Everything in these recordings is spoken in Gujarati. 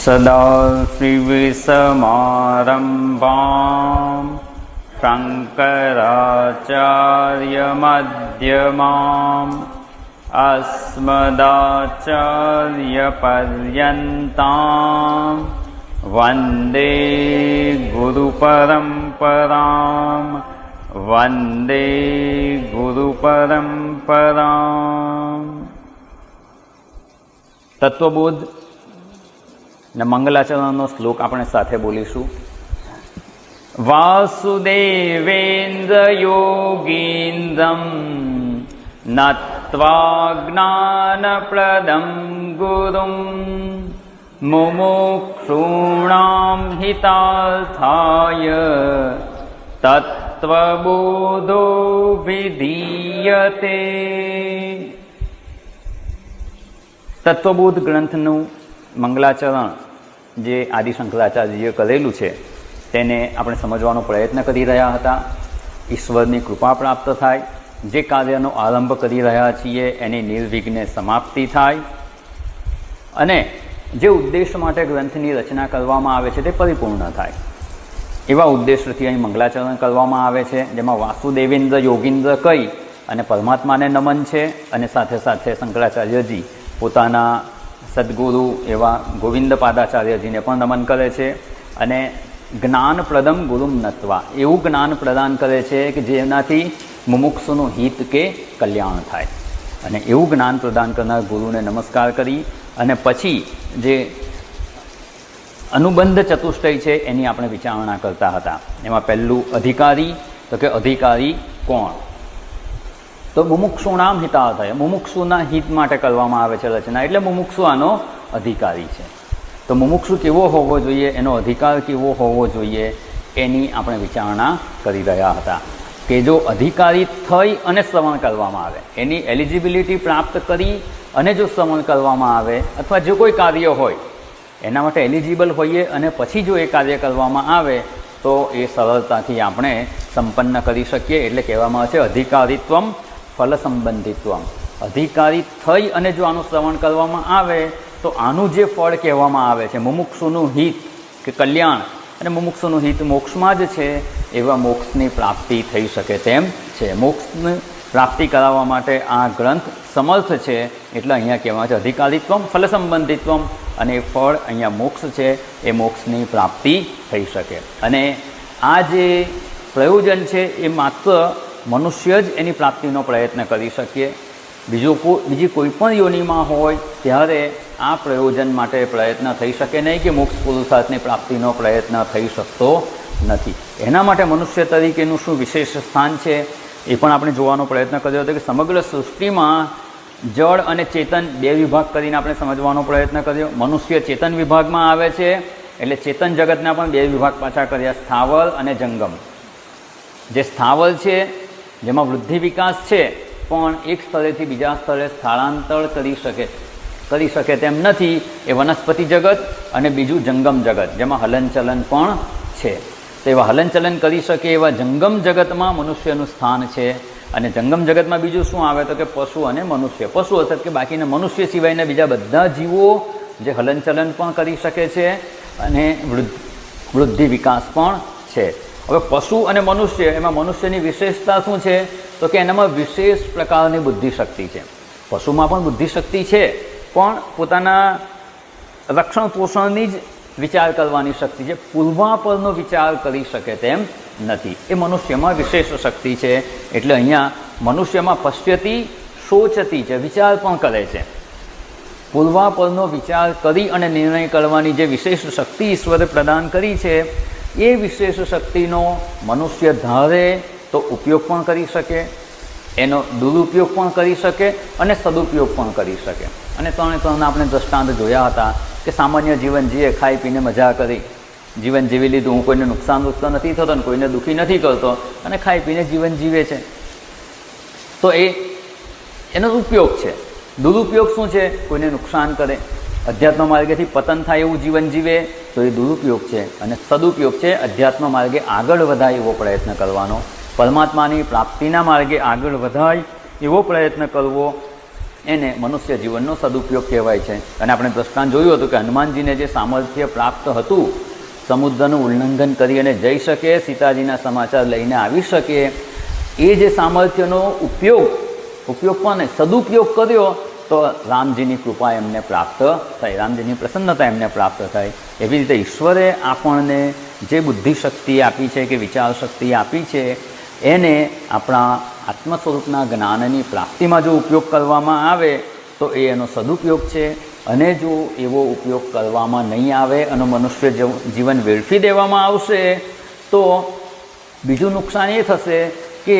सदाशिवसमारम्भां शङ्कराचार्यमध्यमाम् अस्मदाचार्यपर्यन्तां वन्दे गुरुपरम्परां वन्दे गुरुपरम्पराम्। तत्वबोध ने मंगलाचरणનો શ્લોક આપણે સાથે બોલીશું। વાસુદેવેન્દ્ર યોગીન્દ્રમ નત્વા જ્ઞાનપ્રદં ગુરુમ મુમુક્ષૂણાં હિતાર્થાય તત્વબોધો વિધીયતે। તત્વબોધ ગ્રંથનું મંગલાચરણ જે આદિ શંકરાચાર્યજીએ કરેલું છે તેને આપણે સમજવાનો પ્રયત્ન કરી રહ્યા હતા। ઈશ્વરની કૃપા પ્રાપ્ત થાય, જે કાર્યનો આરંભ કરી રહ્યા છીએ એની નિર્વિઘ્ને સમાપ્તિ થાય અને જે ઉદ્દેશ માટે ગ્રંથની રચના કરવામાં આવે છે તે પરિપૂર્ણ થાય, એવા ઉદ્દેશથી અહીં મંગલાચરણ કરવામાં આવે છે, જેમાં વાસુદેવેન્દ્ર યોગીન્દ્ર કહી અને પરમાત્માને નમન છે અને સાથે સાથે શંકરાચાર્યજી પોતાના સદગુરુ એવા ગોવિંદ પાદાચાર્યજીને પણ નમન કરે છે અને જ્ઞાનપ્રદમ ગુરુમ નત્વા, એવું જ્ઞાન પ્રદાન કરે છે કે જેનાથી મુમુક્ષુનું હિત કે કલ્યાણ થાય, અને એવું જ્ઞાન પ્રદાન કરનાર ગુરુને નમસ્કાર કરી અને પછી જે અનુબંધ ચતુષ્ટય છે એની આપણે વિચારણા કરતા હતા। એમાં પહેલું અધિકારી, તો કે અધિકારી કોણ? તો મુમુક્ષુણામ હિતાર્થાય, મુમુક્ષુના હિત માટે કરવામાં આવે છે રચના, એટલે મુમુક્ષુ આનો અધિકારી છે। તો મુમુક્ષુ કેવો હોવો જોઈએ, એનો અધિકાર કેવો હોવો જોઈએ, એની આપણે વિચારણા કરી રહ્યા હતા કે જો અધિકારી થઈ અને શ્રવણ કરવામાં આવે, એની એલિજિબિલિટી પ્રાપ્ત કરી અને જો શ્રવણ કરવામાં આવે, અથવા જો કોઈ કાર્ય હોય એના માટે એલિજિબલ હોઈએ અને પછી જો એ કાર્ય કરવામાં આવે તો એ સરળતાથી આપણે સંપન્ન કરી શકીએ। એટલે કહેવામાં આવે છે અધિકારીત્વમ ફલ સંબંધિત્વમ, અધિકારી થઈ અને જો આનું શ્રવણ કરવામાં આવે તો આનું જે ફળ કહેવામાં આવે છે મુમુક્ષુનું હિત કે કલ્યાણ, અને મુમુક્ષુનું હિત મોક્ષમાં જ છે, એવા મોક્ષની પ્રાપ્તિ થઈ શકે તેમ છે। મોક્ષની પ્રાપ્તિ કરાવવા માટે આ ગ્રંથ સમર્થ છે, એટલે અહીંયા કહેવામાં છે અધિકારીત્વમ ફલ સંબંધિત્વમ, અને એ ફળ અહીંયા મોક્ષ છે, એ મોક્ષની પ્રાપ્તિ થઈ શકે। અને આ જે પ્રયોજન છે એ માત્ર મનુષ્ય જ એની પ્રાપ્તિનો પ્રયત્ન કરી શકીએ, બીજી કોઈ પણ યોનિમાં હોય ત્યારે આ પ્રયોજન માટે પ્રયત્ન થઈ શકે નહીં, કે મોક્ષ પુરુષાર્થની પ્રાપ્તિનો પ્રયત્ન થઈ શકતો નથી। એના માટે મનુષ્ય તરીકેનું શું વિશેષ સ્થાન છે એ પણ આપણે જોવાનો પ્રયત્ન કર્યો હતો કે સમગ્ર સૃષ્ટિમાં જળ અને ચેતન બે વિભાગ કરીને આપણે સમજવાનો પ્રયત્ન કર્યો। મનુષ્ય ચેતન વિભાગમાં આવે છે, એટલે ચેતન જગતના પણ બે વિભાગ પાછા કર્યા, સ્થાવર અને જંગમ। જે સ્થાવર છે જેમાં વૃદ્ધિ વિકાસ છે પણ એક સ્થળેથી બીજા સ્થળે સ્થળાંતર કરી શકે તેમ નથી, એ વનસ્પતિ જગત, અને બીજું જંગમ જગત જેમાં હલનચલન પણ છે। તો એવા હલનચલન કરી શકે એવા જંગમ જગતમાં મનુષ્યનું સ્થાન છે। અને જંગમ જગતમાં બીજું શું આવે તો કે પશુ અને મનુષ્ય। પશુ અર્થાત કે બાકીના મનુષ્ય સિવાયના બીજા બધા જીવો જે હલનચલન પણ કરી શકે છે અને વૃદ્ધિ વિકાસ પણ છે। હવે પશુ અને મનુષ્ય, એમાં મનુષ્યની વિશેષતા શું છે તો કે એનામાં વિશેષ પ્રકારની બુદ્ધિશક્તિ છે। પશુમાં પણ બુદ્ધિશક્તિ છે, પણ પોતાના રક્ષણ પોષણની જ વિચાર કરવાની શક્તિ છે, પૂર્વાપરનો વિચાર કરી શકે તેમ નથી, એ મનુષ્યમાં વિશેષ શક્તિ છે। એટલે અહીંયા મનુષ્યમાં પશ્યતિ શોચતી છે, વિચાર પણ કરે છે, પૂર્વાપરનો વિચાર કરી અને નિર્ણય કરવાની જે વિશેષ શક્તિ ઈશ્વરે પ્રદાન કરી છે, એ વિશેષ શક્તિનો મનુષ્ય ધારે તો ઉપયોગ પણ કરી શકે, એનો દુરુપયોગ પણ કરી શકે અને સદુપયોગ પણ કરી શકે। અને ત્રણે આપણે દ્રષ્ટાંત જોયા હતા કે સામાન્ય જીવન જીવે, ખાઈ પીને મજા કરી જીવન જીવી લીધું, હું કોઈને નુકસાન નથી થતો ને કોઈને દુઃખી નથી કરતો અને ખાઈ પીને જીવન જીવે છે, તો એનો ઉપયોગ છે। દુરુપયોગ શું છે? કોઈને નુકસાન કરે, અધ્યાત્મ માર્ગેથી પતન થાય એવું જીવન જીવે, તો એ દુરુપયોગ છે। અને સદુપયોગ છે અધ્યાત્મ માર્ગે આગળ વધાય એવો પ્રયત્ન કરવાનો, પરમાત્માની પ્રાપ્તિના માર્ગે આગળ વધાય એવો પ્રયત્ન કરવો, એને મનુષ્ય જીવનનો સદુપયોગ કહેવાય છે. અને આપણે દ્રષ્ટાંત જોયું હતું કે હનુમાનજીને જે સામર્થ્ય પ્રાપ્ત હતું, સમુદ્રનું ઉલ્લંઘન કરી અને જઈ શકે, સીતાજીના સમાચાર લઈને આવી શકે, એ જે સામર્થ્યનો ઉપયોગ પણ સદુપયોગ કર્યો તો રામજીની કૃપા એમને પ્રાપ્ત થઈ, રામજીની પ્રસન્નતા એમને પ્રાપ્ત થઈ. એવી રીતે ઈશ્વરે આપણને જે બુદ્ધિ શક્તિ આપી છે કે વિચાર શક્તિ આપી છે એને આપણા આત્મ સ્વરૂપના જ્ઞાનની પ્રાપ્તિમાં જો ઉપયોગ કરવામાં આવે તો એ એનો સદુપયોગ છે. અને જો એવો ઉપયોગ કરવામાં નહીં આવે અને મનુષ્ય જીવન વેડફી દેવામાં આવશે તો બીજું નુકસાન એ થશે કે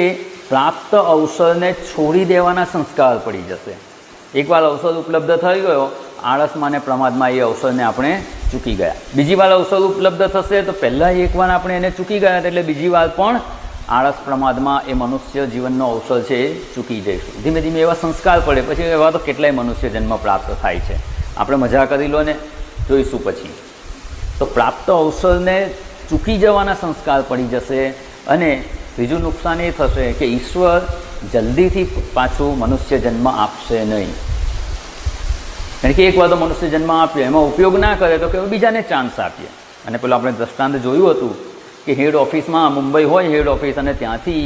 પ્રાપ્ત અવસરને છોડી દેવાના સંસ્કાર પડી જશે. એકવાર અવસર ઉપલબ્ધ થઈ ગયો, આળસમાં અને પ્રમાદમાં એ અવસરને આપણે ચૂકી ગયા. બીજી વાર અવસર ઉપલબ્ધ થશે તો પહેલાં એકવાર આપણે એને ચૂકી ગયા એટલે બીજી વાર પણ આળસ પ્રમાદમાં એ મનુષ્ય જીવનનો અવસર છે એ ચૂકી જઈશું. ધીમે ધીમે એવા સંસ્કાર પડે, પછી એવા તો કેટલાય મનુષ્ય જન્મ પ્રાપ્ત થાય છે. આપણે મજા કરી લો ને, જોઈશું પછી. તો પ્રાપ્ત અવસરને ચૂકી જવાના સંસ્કાર પડી જશે. અને બીજું નુકસાન એ થશે કે ઈશ્વર જલ્દીથી પાછું મનુષ્ય જન્મ આપશે નહીં. કારણ કે એકવાર તો મનુષ્ય જન્મ આપ્યો, એમાં ઉપયોગ ના કરે તો કે બીજાને ચાન્સ આપીએ. અને પેલું આપણે દ્રષ્ટાંત જોયું હતું કે હેડ ઓફિસમાં, મુંબઈ હોય હેડ ઓફિસ, અને ત્યાંથી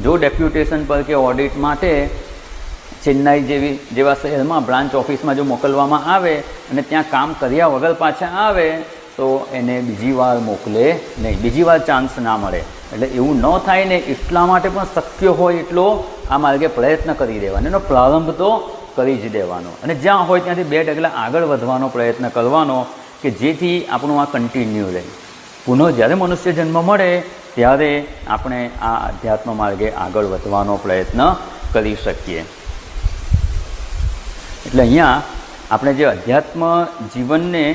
જો ડેપ્યુટેશન પર કે ઓડિટ માટે ચેન્નાઈ જેવા શહેરમાં બ્રાન્ચ ઓફિસમાં જો મોકલવામાં આવે અને ત્યાં કામ કર્યા વગર પાછા આવે તો એને બીજી વાર મોકલે નહીં, બીજી વાર ચાન્સ ના મળે. એટલે એવું ન થાય ને એટલા માટે પણ શક્ય હોય એટલો આ માર્ગે પ્રયત્ન કરી દેવાનો, એનો પ્રારંભ તો કરી જ દેવાનો. અને જ્યાં હોય ત્યાંથી 2 ડગલા આગળ વધવાનો પ્રયત્ન કરવાનો કે જેથી આપણું આ કન્ટિન્યુ રહે. પુનઃ જ્યારે મનુષ્ય જન્મ મળે ત્યારે આપણે આ અધ્યાત્મ માર્ગે આગળ વધવાનો પ્રયત્ન કરી શકીએ. એટલે અહીંયા આપણે જે અધ્યાત્મ જીવનને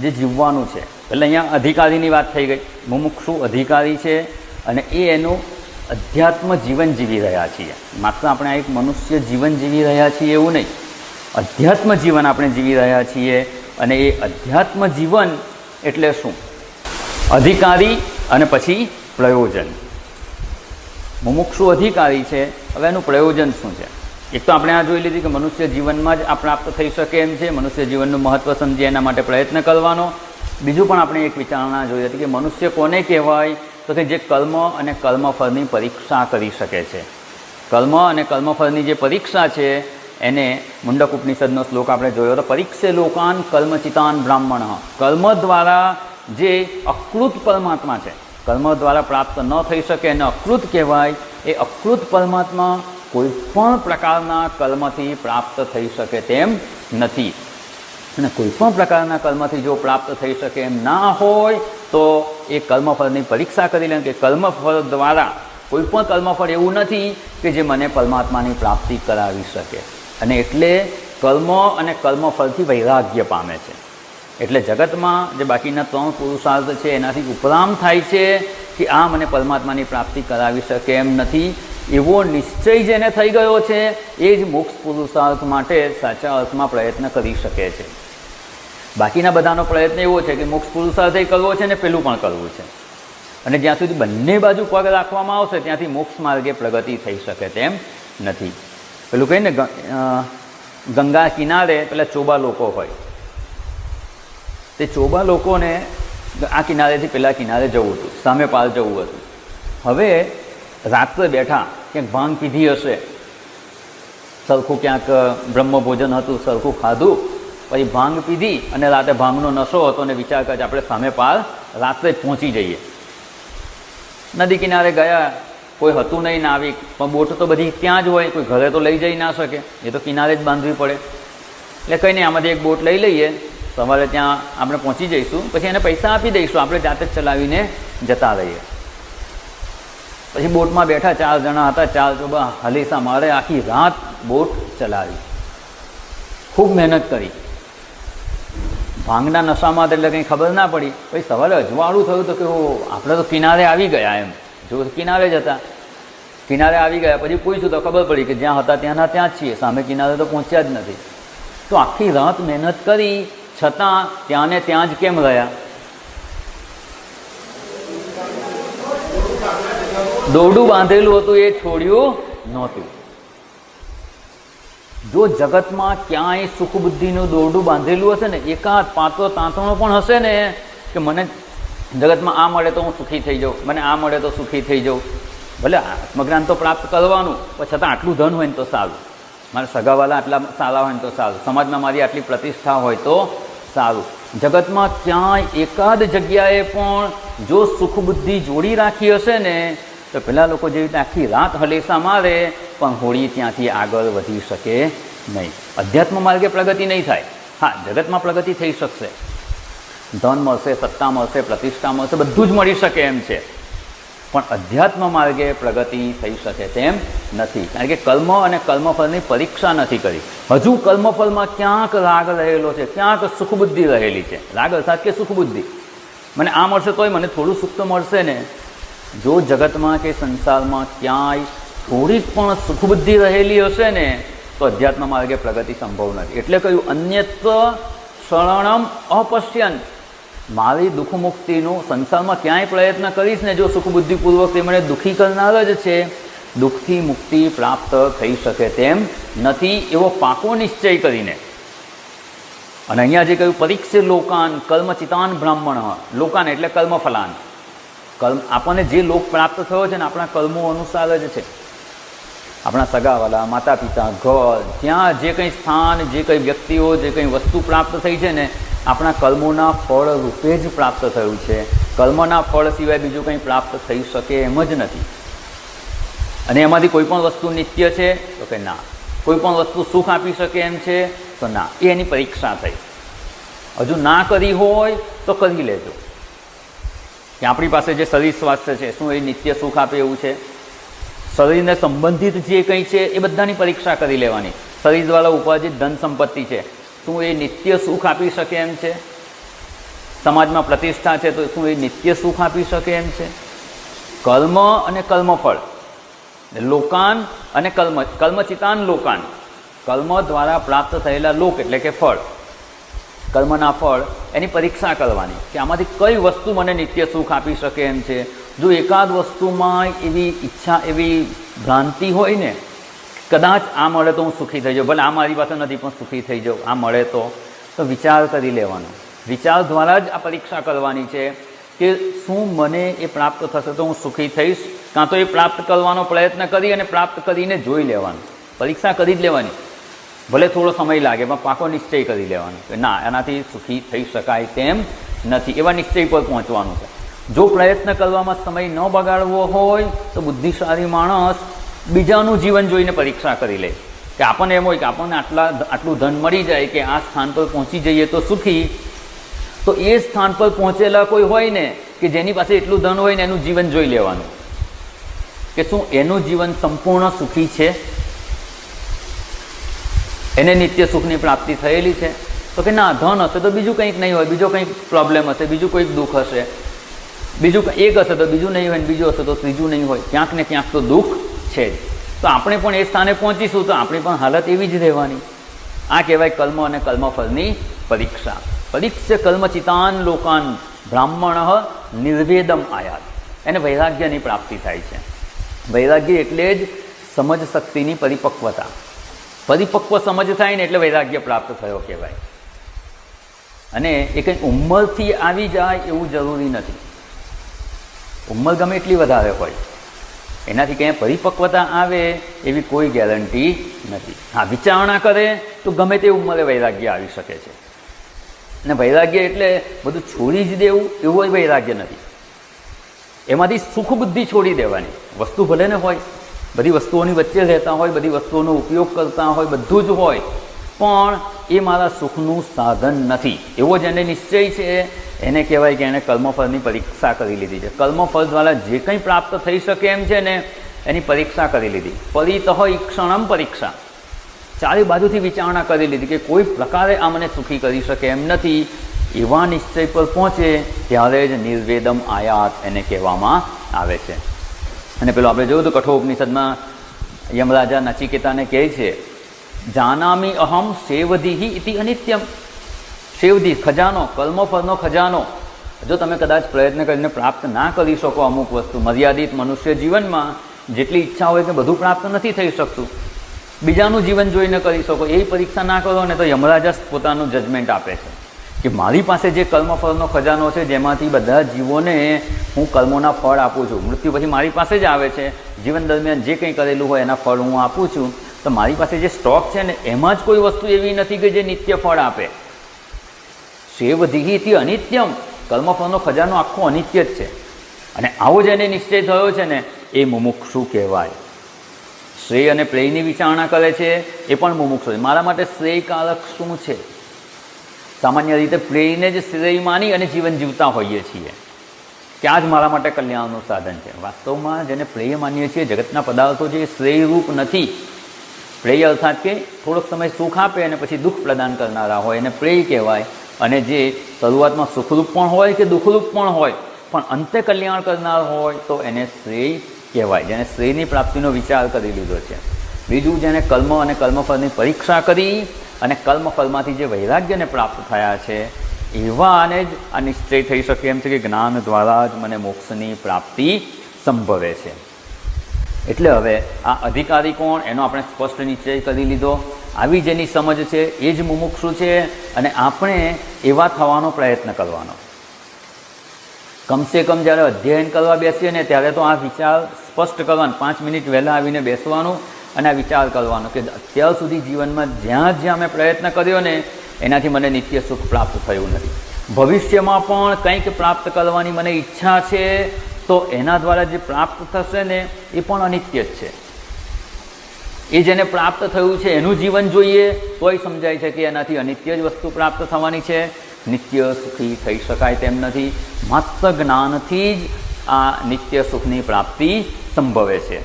જે જીવવાનું છે, એટલે અહીંયા અધિકારીની વાત થઈ ગઈ. મુમુક્ષુ અધિકારી છે અને એનું અધ્યાત્મ જીવન જીવી રહ્યા છીએ. માત્ર આપણે આ એક મનુષ્ય જીવન જીવી રહ્યા છીએ એવું નહીં, અધ્યાત્મ જીવન આપણે જીવી રહ્યા છીએ. અને એ અધ્યાત્મ જીવન એટલે શું? અધિકારી અને પછી પ્રયોજન. મુમુક્ષુ અધિકારી છે, હવે એનું પ્રયોજન શું છે? એક તો આપણે આ જોઈ લીધી કે મનુષ્ય જીવનમાં જ આ પ્રાપ્ત થઈ શકે એમ છે, મનુષ્ય જીવનનું મહત્ત્વ સમજી એના માટે પ્રયત્ન કરવાનો. બીજું પણ આપણે એક વિચારણા જોઈ હતી કે મનુષ્ય કોને કહેવાય? તો કે જે કર્મ અને કર્મફળની પરીક્ષા કરી શકે છે. કર્મ અને કર્મફળની જે પરીક્ષા છે એને મુંડક ઉપનિષદનો શ્લોક આપણે જોયો હતો, પરીક્ષે લોકાન કર્મચિતાન બ્રાહ્મણ. કર્મ દ્વારા જે અકૃત પરમાત્મા છે, કર્મ દ્વારા પ્રાપ્ત ન થઈ શકે એને અકૃત કહેવાય. એ અકૃત પરમાત્મા કોઈ પણ પ્રકારના કર્મથી પ્રાપ્ત થઈ શકે તેમ નથી. અને કોઈ પણ પ્રકારના કર્મથી જો પ્રાપ્ત થઈ શકે એમ ના હોય તો એ કર્મફળની પરીક્ષા કરી લે કે કર્મફળ દ્વારા કોઈ પણ કર્મફળ એવું નથી કે જે મને પરમાત્માની પ્રાપ્તિ કરાવી શકે. અને એટલે કર્મ અને કર્મફળથી વૈરાગ્ય પામે છે. એટલે જગતમાં જે બાકીના 3 પુરુષાર્થ છે એનાથી ઉપરામ થાય છે કે આ મને પરમાત્માની પ્રાપ્તિ કરાવી શકે એમ નથી, એવો નિશ્ચય જેને થઈ ગયો છે એ જ મોક્ષ પુરુષાર્થ માટે સાચા અર્થમાં પ્રયત્ન કરી શકે છે. બાકીના બધાનો પ્રયત્ન એવો છે કે મોક્ષ પુરુષાર્થ કરવો છે ને પેલું પણ કરવું છે. અને જ્યાં સુધી બંને બાજુ પગ રાખવામાં આવશે ત્યાંથી મોક્ષ માર્ગે પ્રગતિ થઈ શકે તેમ નથી. પેલું કહીને ગંગા કિનારે પેલા ચોબા લોકો હોય, તે ચોબા લોકોને આ કિનારેથી પેલા કિનારે જવું હતું, સામે પાર જવું હતું. હવે રાત્રે બેઠા ક્યાંક ભાંગ પીધી હશે, સરખું ક્યાંક બ્રહ્મભોજન હતું, સરખું ખાધું, પછી ભાંગ પીધી અને રાતે ભાંગનો નશો હતો અને વિચાર કરે આપણે સામે પાર રાત્રે જ પહોંચી જઈએ. નદી કિનારે ગયા, કોઈ હતું નહીં નાવિક, પણ બોટ તો બધી ત્યાં જ હોય, કોઈ ઘરે તો લઈ જઈ ના શકે, એ તો કિનારે જ બાંધવી પડે. એટલે કંઈ નહીં, આમાંથી એક બોટ લઈ લઈએ, સવારે ત્યાં આપણે પહોંચી જઈશું, પછી એને પૈસા આપી દઈશું, આપણે જાતે જ ચલાવીને જતા રહીએ. પછી બોટમાં બેઠા 4 જણા હતા, 4 ચોબા હલીસા મારે આખી રાત બોટ ચલાવી, ખૂબ મહેનત કરી. ભાંગના નશામાં એટલે કંઈ ખબર ના પડી. પછી સવારે અજવાળું થયું તો કે આપણે તો કિનારે આવી ગયા એમ, જો કિનારે જ હતા, કિનારે આવી ગયા. પછી પૂછ્યું તો ખબર પડી કે જ્યાં હતા ત્યાંના ત્યાં જ છીએ, સામે કિનારે તો પહોંચ્યા જ નથી. તો આખી રાત મહેનત કરી છતાં ત્યાં ને ત્યાં જ કેમ રહ્યા? દોરડું બાંધેલું હતું એ છોડ્યું નહોતું. જો જગતમાં ક્યાંય સુખ બુદ્ધિનું દોરડું બાંધેલું હશે ને, એકાદ પાત્રો તાંતણો પણ હશે ને કે મને જગતમાં આ મળે તો હું સુખી થઈ જાઉં, મને આ મળે તો સુખી થઈ જાઉં, ભલે આત્મજ્ઞાન તો પ્રાપ્ત કરવાનું, પણ છતાં આટલું ધન હોય ને તો સારું, મારા સગાવાલા આટલા સારા હોય ને તો સારું, સમાજમાં મારી આટલી પ્રતિષ્ઠા હોય તો સારું. જગતમાં ક્યાંય એકાદ જગ્યાએ પણ જો સુખ બુદ્ધિ જોડી રાખી હશે ને તો પેલા લોકો જેવી રીતે આખી રાત હલેસા મારે પણ હોળી ત્યાંથી આગળ વધી શકે નહીં. અધ્યાત્મ માર્ગે પ્રગતિ નહીં થાય. હા, જગતમાં પ્રગતિ થઈ શકશે, ધન મળશે, સત્તા મળશે, પ્રતિષ્ઠા મળશે, બધું જ મળી શકે એમ છે, પણ અધ્યાત્મ માર્ગે પ્રગતિ થઈ શકે તેમ નથી. કારણ કે કર્મ અને કર્મફળની પરીક્ષા નથી કરી. હજુ કર્મફળમાં ક્યાંક રાગ રહેલો છે, ક્યાંક સુખબુદ્ધિ રહેલી છે. રાગ અર્થાત કે સુખબુદ્ધિ, મને આ મળશે તોય મને થોડું સુખ તો મળશે ને. જો જગતમાં કે સંસારમાં ક્યાંય થોડીક પણ સુખબુદ્ધિ રહેલી હશે ને તો અધ્યાત્મ માર્ગે પ્રગતિ સંભવ નથી. એટલે કહ્યું અન્યત્ર શરણમ અપશ્યન, મારી દુઃખ મુક્તિનું સંસારમાં ક્યાંય પ્રયત્ન કરીશ ને જો સુખબુદ્ધિપૂર્વક તે મને દુઃખી કરનાર જ છે, દુઃખથી મુક્તિ પ્રાપ્ત થઈ શકે તેમ નથી, એવો પાકો નિશ્ચય કરીને. અને અહીંયા જે કહ્યું પરીક્ષે લોકાન કર્મચિતાન બ્રાહ્મણ, લોકાન એટલે કર્મફલાન, કર્મ આપણને જે લોક પ્રાપ્ત થયો છે ને આપણા કર્મો અનુસાર જ છે. આપણા સગાવાલા, માતા પિતા, ઘર, ત્યાં જે કંઈ સ્થાન, જે કંઈ વ્યક્તિઓ, જે કંઈ વસ્તુ પ્રાપ્ત થઈ છે ને આપણા કર્મોના ફળ રૂપે જ પ્રાપ્ત થયું છે. કર્મના ફળ સિવાય બીજું કંઈ પ્રાપ્ત થઈ શકે એમ જ નથી. અને એમાંથી કોઈ પણ વસ્તુ નિત્ય છે તો કે ના, કોઈ પણ વસ્તુ સુખ આપી શકે એમ છે તો ના, એ એની પરીક્ષા થઈ. હજુ ના કરી હોય તો કરી લેજો કે આપણી પાસે જે શરીર સ્વાસ્થ્ય છે શું એ નિત્ય સુખ આપે એવું છે. શરીરને સંબંધિત જે કંઈ છે એ બધાની પરીક્ષા કરી લેવાની. શરીર દ્વારા ઉપાર્જિત ધન સંપત્તિ છે, શું એ નિત્ય સુખ આપી શકે એમ છે. સમાજમાં પ્રતિષ્ઠા છે તો શું એ નિત્ય સુખ આપી શકે એમ છે. કર્મ અને કર્મફળ, લોકાન અને કર્મચિતાન લોકાન, કર્મ દ્વારા પ્રાપ્ત થયેલા લોક એટલે કે ફળ, કર્મના ફળ, એની પરીક્ષા કરવાની કે આમાંથી કઈ વસ્તુ મને નિત્ય સુખ આપી શકે એમ છે. જો એકાદ વસ્તુમાં એવી ઈચ્છા, એવી ભ્રાંતિ હોય ને કદાચ આ મળે તો હું સુખી થઈ જાઉં, ભલે આ મારી પાસે નથી પણ સુખી થઈ જાઉં, આ મળે તો વિચાર કરી લેવાનો. વિચાર દ્વારા જ આ પરીક્ષા કરવાની છે કે શું મને એ પ્રાપ્ત થશે તો હું સુખી થઈશ, કાં તો એ પ્રાપ્ત કરવાનો પ્રયત્ન કરી અને પ્રાપ્ત કરીને જોઈ લેવાનું. પરીક્ષા કરી જ લેવાની, ભલે થોડો સમય લાગે પણ પાકો નિશ્ચય કરી લેવાનો કે ના, એનાથી સુખી થઈ શકાય તેમ નથી. એવા નિશ્ચય પર પહોંચવાનું છે. જો પ્રયત્ન કરવામાં સમય ન બગાડવો હોય તો બુદ્ધિશાળી માણસ બીજાનું જીવન જોઈને પરીક્ષા કરી લે કે આપણને એમ હોય કે આપણને આટલું ધન મળી જાય કે આ સ્થાન પર પહોંચી જઈએ તો સુખી, તો એ સ્થાન પર પહોંચેલા કોઈ હોય ને કે જેની પાસે એટલું ધન હોય ને એનું જીવન જોઈ લેવાનું કે શું એનું જીવન સંપૂર્ણ સુખી છે, એને નિત્ય સુખની પ્રાપ્તિ થયેલી છે. તો કે ના, ધન હશે તો બીજું કંઈક નહીં હોય, બીજો કંઈક પ્રોબ્લેમ હશે, બીજું કોઈક દુઃખ હશે, બીજું એક હશે તો બીજું નહીં હોય, બીજું હશે તો ત્રીજું નહીં હોય, ક્યાંક ને ક્યાંક તો દુઃખ છે જ. તો આપણે પણ એ સ્થાને પહોંચીશું તો આપણી પણ હાલત એવી જ રહેવાની. આ કહેવાય કર્મ અને કર્મફળની પરીક્ષા. પરીક્ષા કર્મચિતાન લોકાન બ્રાહ્મણ નિર્વેદમ આયાત, એને વૈરાગ્યની પ્રાપ્તિ થાય છે. વૈરાગ્ય એટલે જ સમજ શક્તિની પરિપક્વતા. પરિપક્વ સમજ થાય ને એટલે વૈરાગ્ય પ્રાપ્ત થયો કહેવાય. અને એ કંઈ ઉંમરથી આવી જાય એવું જરૂરી નથી. ઉંમર ગમે એટલી વધારે હોય, એનાથી ક્યાંય પરિપક્વતા આવે એવી કોઈ ગેરંટી નથી. હા, વિચારણા કરે તો ગમે તે ઉંમરે વૈરાગ્ય આવી શકે છે. અને વૈરાગ્ય એટલે બધું છોડી જ દેવું એવું વૈરાગ્ય નથી. એમાંથી સુખ બુદ્ધિ છોડી દેવાની. વસ્તુ ભલે ને હોય, બધી વસ્તુઓની વચ્ચે રહેતા હોય, બધી વસ્તુઓનો ઉપયોગ કરતા હોય, બધું જ હોય, પણ એ મારા સુખનું સાધન નથી એવો જેને નિશ્ચય છે એને કહેવાય કે એણે કર્મફળની પરીક્ષા કરી લીધી છે. કર્મફળ દ્વારા જે કંઈ પ્રાપ્ત થઈ શકે એમ છે ને એની પરીક્ષા કરી લીધી. પરિતઃ ઈક્ષણમ પરીક્ષા, ચારે બાજુથી વિચારણા કરી લીધી કે કોઈ પ્રકારે આ મને સુખી કરી શકે એમ નથી. એવા નિશ્ચય પર પહોંચે ત્યારે જ નિર્વેદમ આયાત એને કહેવામાં આવે છે. અને પેલો આપણે જોયું તો કઠોપનિષદમાં યમરાજા નચિકેતાને કહે છે, જાનામી અહમ શેવધિ ઇતિ અનિત્યમ. શેવધિ ખજાનો, કર્મફળનો ખજાનો. જો તમે કદાચ પ્રયત્ન કરીને પ્રાપ્ત ના કરી શકો અમુક વસ્તુ, મર્યાદિત મનુષ્ય જીવનમાં જેટલી ઈચ્છા હોય કે બધું પ્રાપ્ત નથી થઈ શકતું, બીજાનું જીવન જોઈને કરી શકો. એ પરીક્ષા ના કરો ને તો યમરાજ જ પોતાનું જજમેન્ટ આપે છે કે મારી પાસે જે કર્મફળનો ખજાનો છે, જેમાંથી બધા જીવોને હું કર્મોના ફળ આપું છું, મૃત્યુ પછી મારી પાસે જ આવે છે, જીવન દરમિયાન જે કંઈ કરેલું હોય એના ફળ હું આપું છું. તો મારી પાસે જે સ્ટોક છે ને એમાં જ કોઈ વસ્તુ એવી નથી કે જે નિત્ય ફળ આપે. શેવધિહિતિ અનિત્યમ, કર્મફળનો ખજાનો આખો અનિત્ય જ છે. અને આવો જેને નિશ્ચય થયો છે ને એ મુમુક્ષુ કહેવાય. શ્રેય અને પ્રેયની વિચારણા કરે છે એ પણ મુમુક્ષુ છે. મારા માટે શ્રેયકારક શું છે? સામાન્ય રીતે પ્રેયને જ શ્રેય માની અને જીવન જીવતા હોઈએ છીએ. ત્યાં જ મારા માટે કલ્યાણનું સાધન છે. વાસ્તવમાં જેને પ્રેય માનીએ છીએ, જગતના પદાર્થો જે શ્રેયરૂપ નથી. પ્રેય અર્થાત કે થોડોક સમય સુખ આપે અને પછી દુઃખ પ્રદાન કરનારા હોય એને પ્રેય કહેવાય. અને જે શરૂઆતમાં સુખરૂપ પણ હોય કે દુઃખરૂપ પણ હોય પણ અંતે કલ્યાણ કરનાર હોય તો એને શ્રેય કહેવાય, જેને શ્રેયની પ્રાપ્તિનો વિચાર કરી લીધો છે. બીજું, જેને કર્મ અને કર્મફળની પરીક્ષા કરી અને કર્મફળમાંથી જે વૈરાગ્યને પ્રાપ્ત થયા છે એવાને જ આ નિશ્ચય થઈ શકે એમ છે કે જ્ઞાન દ્વારા જ મને મોક્ષની પ્રાપ્તિ સંભવે છે. એટલે હવે આ અધિકારી કોણ એનો આપણે સ્પષ્ટ નિશ્ચય કરી લીધો. આવી જેની સમજ છે એ જ મુમુક્ષુ છે અને આપણે એવા થવાનો પ્રયત્ન કરવાનો. કમસે કમ જ્યારે અધ્યયન કરવા બેસીએ ને ત્યારે તો આ વિચાર સ્પષ્ટ કરવાનો. 5 મિનિટ વહેલા આવીને બેસવાનું અને આ વિચાર કરવાનો કે અત્યાર સુધી જીવનમાં જ્યાં મેં પ્રયત્ન કર્યો ને એનાથી મને નિત્ય સુખ પ્રાપ્ત થયું નથી. ભવિષ્યમાં પણ કંઈક પ્રાપ્ત કરવાની મને ઈચ્છા છે તો એના દ્વારા જે પ્રાપ્ત થશે ને એ પણ અનિત્ય જ છે. એ જેને પ્રાપ્ત થયું છે એનું જીવન જોઈએ તોય સમજાય છે કે એનાથી અનિત્ય જ વસ્તુ પ્રાપ્ત થવાની છે. નિત્ય સુખી થઈ શકાય તેમ નથી. માત્ર જ્ઞાનથી જ આ નિત્ય સુખની પ્રાપ્તિ સંભવે છે.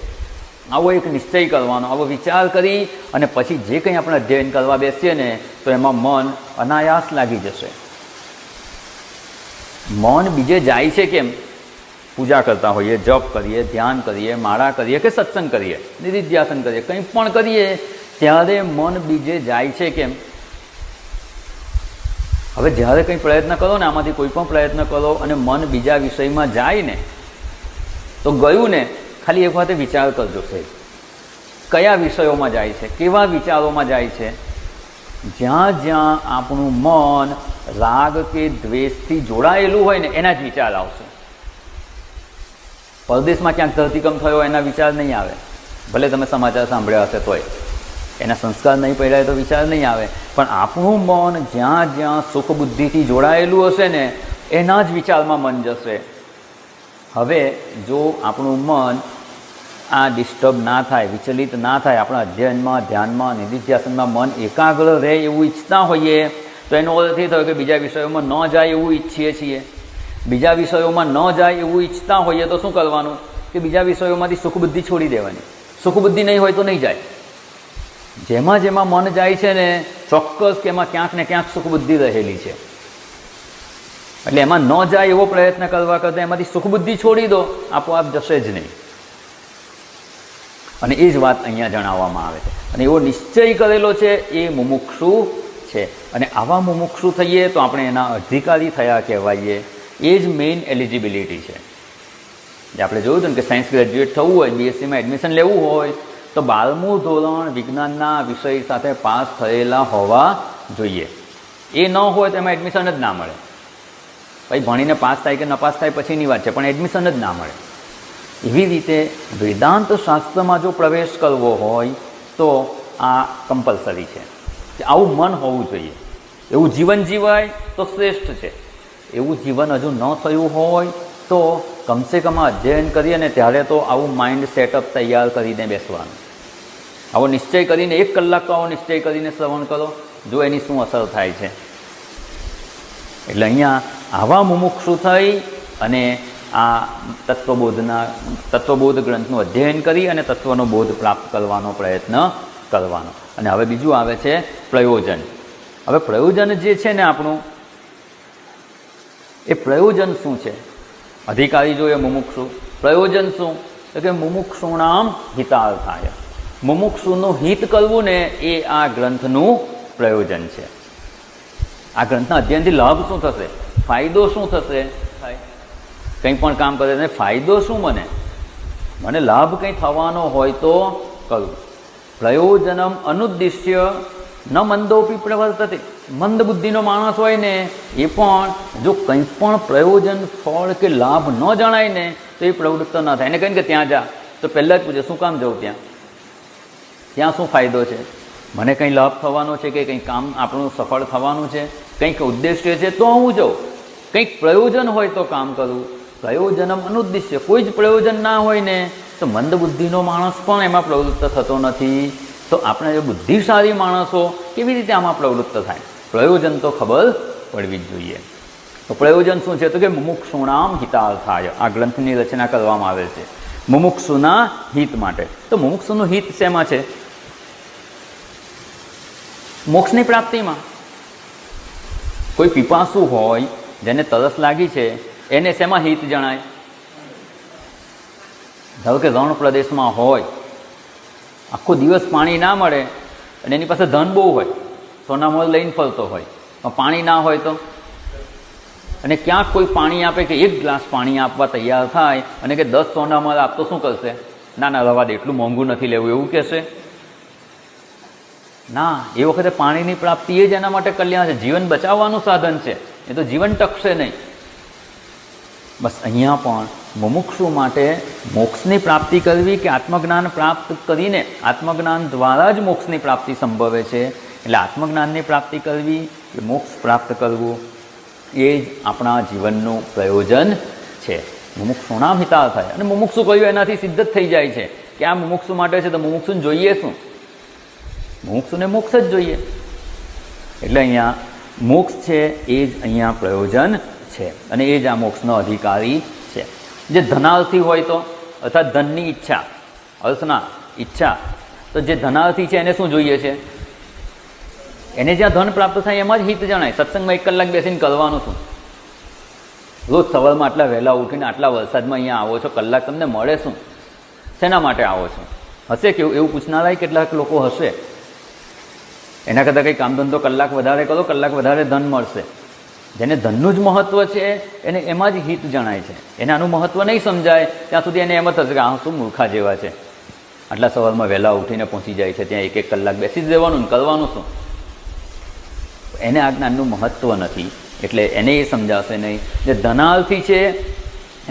આવો એક નિશ્ચય કરવાનો, આવો વિચાર કરી અને પછી જે કંઈ આપણે અધ્યયન કરવા બેસીએ ને તો એમાં મન અનાયાસ લાગી જશે. મન બીજે જાય છે કેમ? પૂજા કરતા હોઈએ, જપ કરીએ, ધ્યાન કરીએ, માળા કરીએ કે સત્સંગ કરીએ, નિધિધ્યાસન કરીએ, કંઈ પણ કરીએ ત્યારે મન બીજે જાય છે કેમ? હવે જ્યારે કંઈ પ્રયત્ન કરો ને, આમાંથી કોઈ પણ પ્રયત્ન કરો અને મન બીજા વિષયમાં જાય ને તો ગયું ને, ખાલી એક વખતે વિચાર કરજો સાહેબ, કયા વિષયોમાં જાય છે, કેવા વિચારોમાં જાય છે. જ્યાં જ્યાં આપણું મન રાગ કે દ્વેષથી જોડાયેલું હોય ને એના જ વિચાર આવશે. પરદેશમાં ક્યાંક ધરતીકંપ થયો એના વિચાર નહીં આવે, ભલે તમે સમાચાર સાંભળ્યા હશે તોય. એના સંસ્કાર નહીં પડ્યા તો વિચાર નહીં આવે. પણ આપણું મન જ્યાં જ્યાં સુખ બુદ્ધિથી જોડાયેલું હશે ને એના જ વિચારમાં મન જશે. હવે જો આપણું મન આ ડિસ્ટર્બ ના થાય, વિચલિત ના થાય, આપણા અધ્યયનમાં, ધ્યાનમાં, નિધિધ્યાસનમાં મન એકાગ્ર રહે એવું ઈચ્છતા હોઈએ તો એનો અર્થ એ થયો કે બીજા વિષયોમાં ન જાય એવું ઈચ્છીએ છીએ. બીજા વિષયોમાં ન જાય એવું ઈચ્છતા હોઈએ તો શું કરવાનું કે બીજા વિષયોમાંથી સુખબુદ્ધિ છોડી દેવાની. સુખબુદ્ધિ નહીં હોય તો નહીં જાય. જેમાં જેમાં મન જાય છે ને ચોક્કસ કે એમાં ક્યાંક ને ક્યાંક સુખબુદ્ધિ રહેલી છે. એટલે એમાં ન જાય એવો પ્રયત્ન કરવા કરતાં એમાંથી સુખબુદ્ધિ છોડી દો, આપોઆપ જશે જ નહીં. અને એ જ વાત અહીંયા જણાવવામાં આવે છે. અને એવો નિશ્ચય કરેલો છે એ મુમુક્ષુ છે. અને આવા મુમુક્ષુ થઈએ તો આપણે એના અધિકારી થયા કહેવાઈએ. એ જ મેઇન એલિજિબિલિટી છે. જે આપણે જોયું હતું ને કે સાયન્સ ગ્રેજ્યુએટ થવું હોય, બીએસસીમાં એડમિશન લેવું હોય તો 12મું ધોરણ વિજ્ઞાનના વિષય સાથે પાસ થયેલા હોવા જોઈએ. એ ન હોય તો એમાં એડમિશન જ ના મળે. ભાઈ ભણીને પાસ થાય કે ન પાસ થાય પછીની વાત છે, પણ એડમિશન જ ના મળે. એવી રીતે વેદાંત શાસ્ત્રમાં જો પ્રવેશ કરવો હોય તો આ કમ્પલસરી છે કે આવું મન હોવું જોઈએ. એવું જીવન જીવાય તો શ્રેષ્ઠ છે. એવું જીવન હજુ ન થયું હોય તો કમસે કમ અધ્યયન કરીએ ને ત્યારે તો આવું માઇન્ડ સેટઅપ તૈયાર કરીને બેસવાનું. આવો નિશ્ચય કરીને 1 કલાક તો આવો નિશ્ચય કરીને શ્રવણ કરો, જો એની શું અસર થાય છે. એટલે અહીંયા આવા મુમુક્ષુ થઈ અને આ તત્વબોધ ગ્રંથનું અધ્યયન કરી અને તત્વનો બોધ પ્રાપ્ત કરવાનો પ્રયત્ન કરવાનો. અને હવે બીજું આવે છે પ્રયોજન. હવે પ્રયોજન જે છે ને આપણું, એ પ્રયોજન શું છે? અધિકારી જોઈએ મુમુક્ષુ, પ્રયોજન શું? તો કે મુમુક્ષુણામ હિતાર્થાય. મુમુક્ષુનું હિત કરવું ને એ આ ગ્રંથનું પ્રયોજન છે. આ ગ્રંથના અધ્યયનથી લાભ શું થશે? ફાયદો શું થશે? કંઈ પણ કામ કરે ફાયદો શું? મને લાભ કંઈ થવાનો હોય તો કરું. પ્રયોજનમ અનુદ્દિશ્ય ન મંદોપી પ્રવર્તતે. મંદ બુદ્ધિનો માણસ હોય ને એ પણ જો કંઈ પણ પ્રયોજન ફળ કે લાભ ન જણાય ને તો એ પ્રવૃત્ત ન થાય. એને કહીને કે ત્યાં જા તો પહેલાં જ પૂછે શું કામ જવું ત્યાં, ત્યાં શું ફાયદો છે, મને કંઈ લાભ થવાનો છે કે કંઈ કામ આપણું સફળ થવાનું છે, કંઈક ઉદ્દેશ્ય છે તો હું જાઉં. કંઈક પ્રયોજન હોય તો કામ કરવું. પ્રયોજનમ અનુદ્દિશ્ય, કોઈ જ પ્રયોજન ના હોય ને તો મંદ બુદ્ધિનો માણસ પણ એમાં પ્રવૃત્ત થતો નથી. તો આપણે બુદ્ધિશાળી માણસો કેવી રીતે આમાં પ્રવૃત્ત થાય? પ્રયોજન તો ખબર પડવી જ જોઈએ. તો પ્રયોજન શું છે? તો કે મુમુક્ષુણામ હિતાર્થાય. આ ગ્રંથની રચના કરવામાં આવે છે મુમુક્ષુના હિત માટે. તો મુમુક્ષુનું હિત શેમાં છે? મોક્ષની પ્રાપ્તિમાં. કોઈ પીપાસુ હોય, જેને તરસ લાગી છે, એને શેમાં હિત જણાય? ધારો કે રણ પ્રદેશમાં હોય, આખો દિવસ પાણી ના મળે અને એની પાસે ધન બહુ હોય, સોનામોલ લઈને ફરતો હોય, પણ પાણી ના હોય તો, અને ક્યાંક કોઈ પાણી આપે કે એક ગ્લાસ પાણી આપવા તૈયાર થાય અને કે 10 સોનામોલ આપતો શું કરશે? ના ના રવા દે, એટલું મોંઘું નથી લેવું, એવું કહેશે ના. એ વખતે પાણીની પ્રાપ્તિ એ જ એના માટે કલ્યાણ છે, જીવન બચાવવાનું સાધન છે. એ તો જીવન ટકશે નહીં. બસ અહીંયા પણ મુમુક્ષુ માટે મોક્ષની પ્રાપ્તિ કરવી કે આત્મજ્ઞાન પ્રાપ્ત કરીને આત્મજ્ઞાન દ્વારા જ મોક્ષની પ્રાપ્તિ સંભવે છે. એટલે આત્મજ્ઞાનની પ્રાપ્તિ કરવી કે મોક્ષ પ્રાપ્ત કરવું એ જ આપણા જીવનનું પ્રયોજન છે. મુમુક્ષુણામ હિતાર્થાય. અને મુમુક્ષુ કહ્યું એનાથી સિદ્ધ જ થઈ જાય છે કે આ મુમુક્ષુ માટે છે. તો મુમુક્ષુને જોઈએ શું? મોક્ષને મોક્ષ જ જોઈએ. એટલે અહીંયા મોક્ષ છે એ જ અહીંયા પ્રયોજન છે અને એ જ આ મોક્ષનો અધિકારી છે. જે ધનાર્થી હોય તો, અર્થાત ધનની ઈચ્છા, અર્થના ઈચ્છા, તો જે ધનાર્થી છે એને શું જોઈએ છે? એને જ્યાં ધન પ્રાપ્ત થાય એમાં જ હિત જણાય. સત્સંગમાં 1 કલાક બેસીને કરવાનું શું? રોજ સવારમાં આટલા વહેલા ઉઠીને આટલા વરસાદમાં અહીંયા આવો છો, કલાક તમને મળે શું? શેના માટે આવો છો? હશે કે એવું પૂછનારા કેટલાક લોકો હશે. એના કરતાં કંઈ કામ ધંધો કલાક વધારે કરો, કલાક વધારે ધન મળશે. જેને ધનનું જ મહત્ત્વ છે એને એમાં જ હિત જણાય છે. એને આનું મહત્ત્વ નહીં સમજાય ત્યાં સુધી એને એમ જ થશે કે આ શું મૂર્ખા જેવા છે, આટલા સવારમાં વહેલા ઉઠીને પહોંચી જાય છે, ત્યાં 1 કલાક બેસી જ રહેવાનું ને કરવાનું શું? એને આ જ્ઞાનનું મહત્ત્વ નથી, એટલે એને એ સમજાશે નહીં. જે ધનાર્થી છે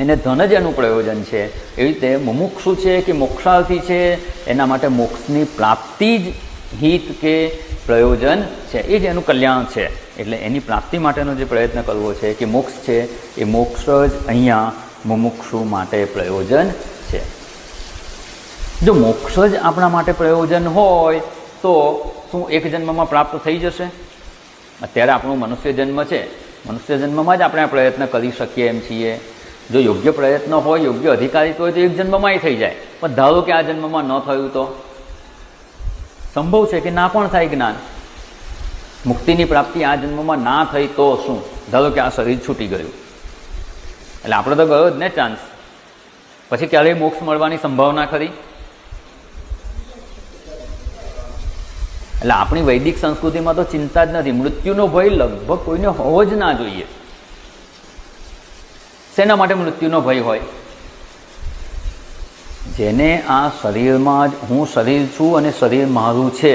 એને ધન જ એનું પ્રયોજન છે. એવી રીતે મુમુક્ષુ છે કે મોક્ષાર્થી છે એના માટે મોક્ષની પ્રાપ્તિ જ હિત કે પ્રયોજન છે, એ જ એનું કલ્યાણ છે. એટલે એની પ્રાપ્તિ માટેનો જે પ્રયત્ન કરવો છે કે મોક્ષ છે, એ મોક્ષ જ અહીંયા મુમુક્ષુ માટે પ્રયોજન છે. જો મોક્ષ જ આપણા માટે પ્રયોજન હોય તો શું એક જન્મમાં પ્રાપ્ત થઈ જશે? અત્યારે આપણો મનુષ્ય જન્મ છે, મનુષ્ય જન્મમાં જ આપણે આ પ્રયત્ન કરી શકીએ એમ છીએ. જો યોગ્ય પ્રયત્ન હોય, યોગ્ય અધિકારી હોય તો એક જન્મમાં થઈ જાય. પણ ધારો કે આ જન્મમાં ન થયું તો સંભવ છે કે ના પણ થાય જ્ઞાન. મુક્તિની પ્રાપ્તિ આ જન્મમાં ના થઈ તો શું? ધારો કે આ શરીર છૂટી ગયું, એટલે આપણે તો ગયો જ ને ચાન્સ. પછી ક્યારેય મોક્ષ મળવાની સંભાવના ખરી? એટલે આપણી વૈદિક સંસ્કૃતિમાં તો ચિંતા જ નથી. મૃત્યુનો ભય લગભગ કોઈને હોવો જ ના જોઈએ. શેના માટે મૃત્યુનો ભય હોય? જેને આ શરીરમાં જ હું શરીર છું અને શરીર મારું છે,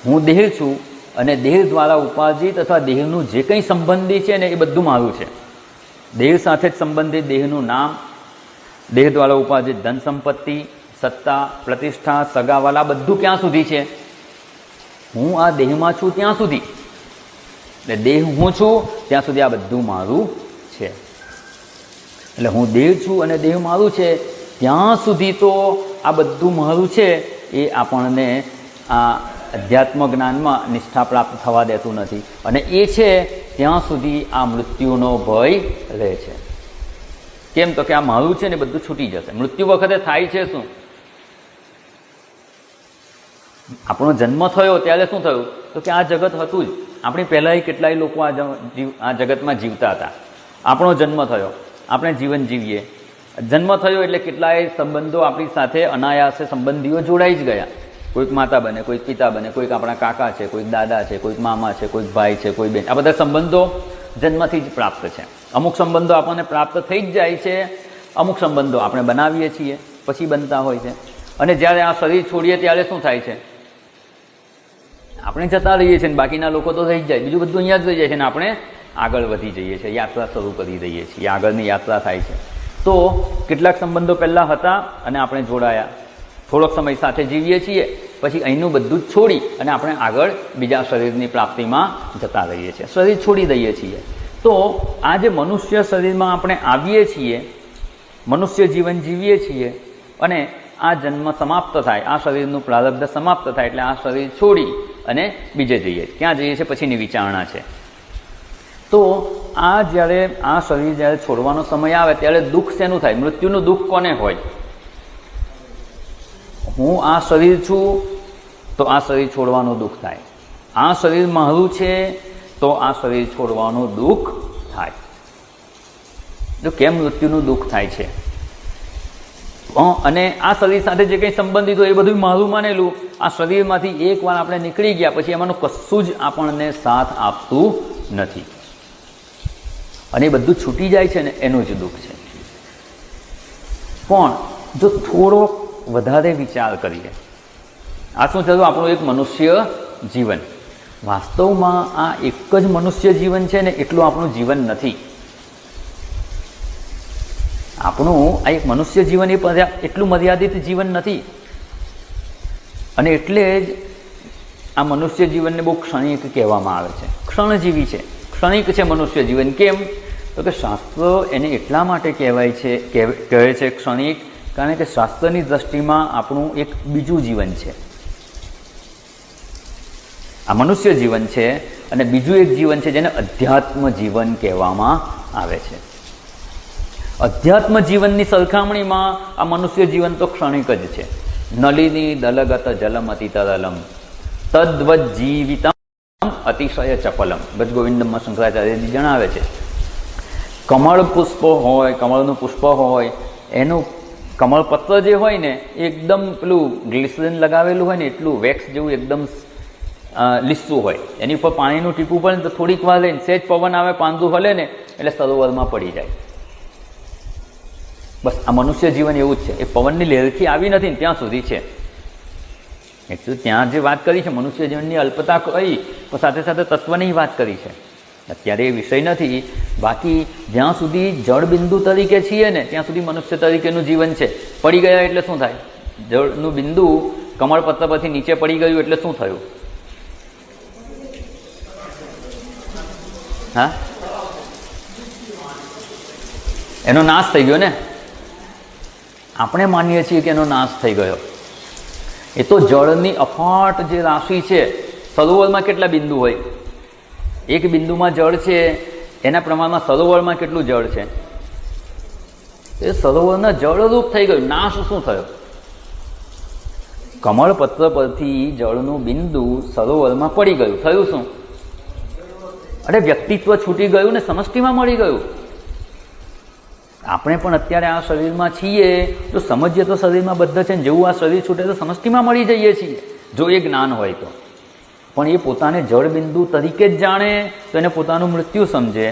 હું દેહ છું અને દેહ દ્વારા ઉપાર્જિત અથવા દેહનું જે કંઈ સંબંધી છે ને એ બધું મારું છે. દેહ સાથે જ સંબંધિત દેહનું નામ, દેહ દ્વારા ઉપાર્જિત ધન સંપત્તિ, સત્તા, પ્રતિષ્ઠા, સગાવાલા બધું ક્યાં સુધી છે? હું આ દેહમાં છું ત્યાં સુધી. એટલે દેહ હું છું ત્યાં સુધી આ બધું મારું છે. એટલે હું દેહ છું અને દેહ મારું છે ત્યાં સુધી તો આ બધું મારું છે. એ આપણને આ અધ્યાત્મ જ્ઞાનમાં નિષ્ઠા પ્રાપ્ત થવા દેતું નથી. અને એ છે ત્યાં સુધી આ મૃત્યુનો ભય રહે છે. કેમ? તો કે આ મારું છે ને બધું છૂટી જશે. મૃત્યુ વખતે થાય છે શું? આપણો જન્મ થયો ત્યારે શું થયું? તો કે આ જગત હતું જ. આપણી પહેલાંય કેટલાય લોકો આ જગતમાં જીવતા હતા. આપણો જન્મ થયો, આપણે જીવન જીવીએ. જન્મ થયો એટલે કેટલાય સંબંધો આપણી સાથે અનાયાસે સંબંધીઓ જોડાઈ જ ગયા. કોઈક માતા બને, કોઈક પિતા બને, કોઈક આપણા કાકા છે, કોઈક દાદા છે, કોઈક મામા છે, કોઈક ભાઈ છે, કોઈ બેન. આ બધા સંબંધો જન્મથી જ પ્રાપ્ત છે. અમુક સંબંધો આપણને પ્રાપ્ત થઈ જ જાય છે, અમુક સંબંધો આપણે બનાવીએ છીએ પછી બનતા હોય છે. અને જ્યારે આ શરીર છોડીએ ત્યારે શું થાય છે? આપણે જતા રહીએ છીએ, બાકીના લોકો તો રહી જાય, બીજું બધું અહીંયા જ રહી જાય છે, અને આપણે આગળ વધી જઈએ છીએ, યાત્રા શરૂ કરી દઈએ છીએ, આગળની યાત્રા થાય છે. તો કેટલાક સંબંધો પહેલાં હતા અને આપણે જોડાયા, થોડોક સમય સાથે જીવીએ છીએ, પછી અહીંનું બધું જ છોડી અને આપણે આગળ બીજા શરીરની પ્રાપ્તિમાં જતા રહીએ છીએ, શરીર છોડી દઈએ છીએ. તો આ જે મનુષ્ય શરીરમાં આપણે આવીએ છીએ, મનુષ્ય જીવન જીવીએ છીએ, અને આ જન્મ સમાપ્ત થાય, આ શરીરનું પ્રારબ્ધ સમાપ્ત થાય એટલે આ શરીર છોડી અને બીજે જઈએ. ક્યાં જઈએ છીએ પછીની વિચારણા છે. તો આ જ્યારે આ શરીર જ્યારે છોડવાનો સમય આવે ત્યારે દુઃખ શેનું થાય? મૃત્યુનું દુઃખ કોને હોય? હું આ શરીર છું તો આ શરીર છોડવાનું દુઃખ થાય, આ શરીર મારું છે તો આ શરીર છોડવાનું દુઃખ થાય. તો કેમ મૃત્યુનું દુઃખ થાય છે? અને આ શરીર સાથે જે કંઈ સંબંધિત હોય એ બધું મારું માનેલું, આ શરીરમાંથી એકવાર આપણે નીકળી ગયા પછી એમાંનું કશું જ આપણને સાથ આપતું નથી, અને એ બધું છૂટી જાય છે ને એનું જ દુઃખ છે. પણ જો થોડો વધારે વિચાર કરીએ, આ શું થયું? આપણું એક મનુષ્ય જીવન. વાસ્તવમાં આ એક જ મનુષ્ય જીવન છે ને એટલું આપણું જીવન નથી. આપણું આ એક મનુષ્ય જીવન એટલું મર્યાદિત જીવન નથી, અને એટલે જ આ મનુષ્ય જીવનને બહુ ક્ષણિક કહેવામાં આવે છે, ક્ષણજીવી છે, ક્ષણિક છે મનુષ્ય જીવન. કેમ? તો કે શાસ્ત્રો એને એટલા માટે કહેવાય છે, કહે છે ક્ષણિક, કારણ કે શાસ્ત્રની દ્રષ્ટિમાં આપણું એક બીજું જીવન છે. આ મનુષ્ય જીવન છે અને બીજું એક જીવન છે જેને અધ્યાત્મ જીવન કહેવામાં આવે છે. અધ્યાત્મ જીવનની સરખામણીમાં આ મનુષ્ય જીવન તો ક્ષણિક જ છે. નલિની દલગત જલમતિ તરલમ તદ્વત જીવિતમ અતિશય ચપલમ. ભજ ગોવિંદમમાં શંકરાચાર્યજી જણાવે છે, કમળ પુષ્પ હોય, કમળનું પુષ્પ હોય, એનું કમળપત્ર જે હોય ને એકદમ પેલું ગ્લિસરીન લગાવેલું હોય ને એટલું વેક્સ જેવું એકદમ લીસું હોય, એની ઉપર પાણીનું ટીપું પડે ને તો થોડીક વાર લઈને સહેજ પવન આવે, પાંદું હલે ને એટલે સરોવરમાં પડી જાય. બસ આ મનુષ્ય જીવન એવું જ છે. એ પવનની લહેરથી આવી નથી ને ત્યાં સુધી છે. એકચ્યુઅલી ત્યાં જે વાત કરી છે મનુષ્ય જીવનની અલ્પતા કહી, પણ સાથે સાથે તત્વની વાત કરી છે. અત્યારે એ વિષય નથી. બાકી જ્યાં સુધી જળબિંદુ તરીકે છીએ ને ત્યાં સુધી મનુષ્ય તરીકેનું જીવન છે. પડી ગયા એટલે શું થાય? જળનું બિંદુ કમળપત્ર પરથી નીચે પડી ગયું એટલે શું થયું? હા, એનો નાશ થઈ ગયો ને. આપણે માનીએ છીએ કે એનો નાશ થઈ ગયો. એ તો જળની અફાટ જે રાશિ છે, સરોવરમાં કેટલા બિંદુ હોય? એક બિંદુમાં જળ છે એના પ્રમાણમાં સરોવરમાં કેટલું જળ છે? એ સરોવરના જળરૂપ થઈ ગયું. નાશ શું થયો? કમળપત્ર પરથી જળનું બિંદુ સરોવરમાં પડી ગયું, થયું શું? અરે વ્યક્તિત્વ છૂટી ગયું ને સમષ્ટિમાં મળી ગયું. આપણે પણ અત્યારે આ શરીરમાં છીએ તો સમજીએ તો શરીરમાં બધા છે ને, જેવું આ શરીર છૂટે તો સમષ્ટિમાં મળી જઈએ છીએ, જો એ જ્ઞાન હોય તો. પણ એ પોતાને જળબિંદુ તરીકે જ જાણે તો એને પોતાનું મૃત્યુ સમજે,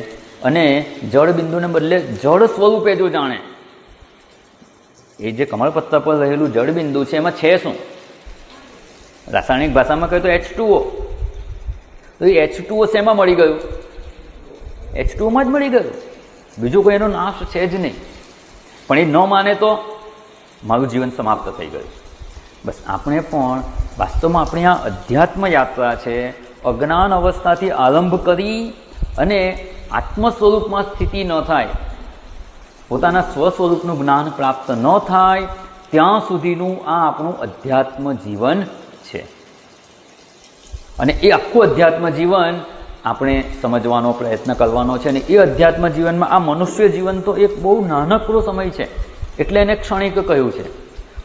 અને જળબિંદુને બદલે જળ સ્વરૂપે જો જાણે, એ જે કમળપત્ર પર રહેલું જળબિંદુ છે એમાં છે શું? રાસાયણિક ભાષામાં કહે તો H2O. તો એ H2O શેમાં મળી ગયું? H2Oમાં જ મળી ગયું. બીજું કોઈ એનો નાશ છે જ નહીં. પણ એ ન માને તો મારું જીવન સમાપ્ત થઈ ગયું. બસ આપણે પણ વાસ્તવમાં આપણી આ અધ્યાત્મ યાત્રા છે, અજ્ઞાન અવસ્થાથી આરંભ કરી અને આત્મ સ્વરૂપમાં સ્થિતિ ન થાય, પોતાના સ્વ સ્વરૂપનું જ્ઞાન પ્રાપ્ત ન થાય ત્યાં સુધીનું આ આપણું અધ્યાત્મ જીવન છે. અને એ આખું અધ્યાત્મ જીવન આપણે સમજવાનો પ્રયત્ન કરવાનો છે. અને એ અધ્યાત્મ જીવનમાં આ મનુષ્ય જીવન તો એક બહુ નાનકડો સમય છે, એટલે એને ક્ષણિક કહ્યું છે.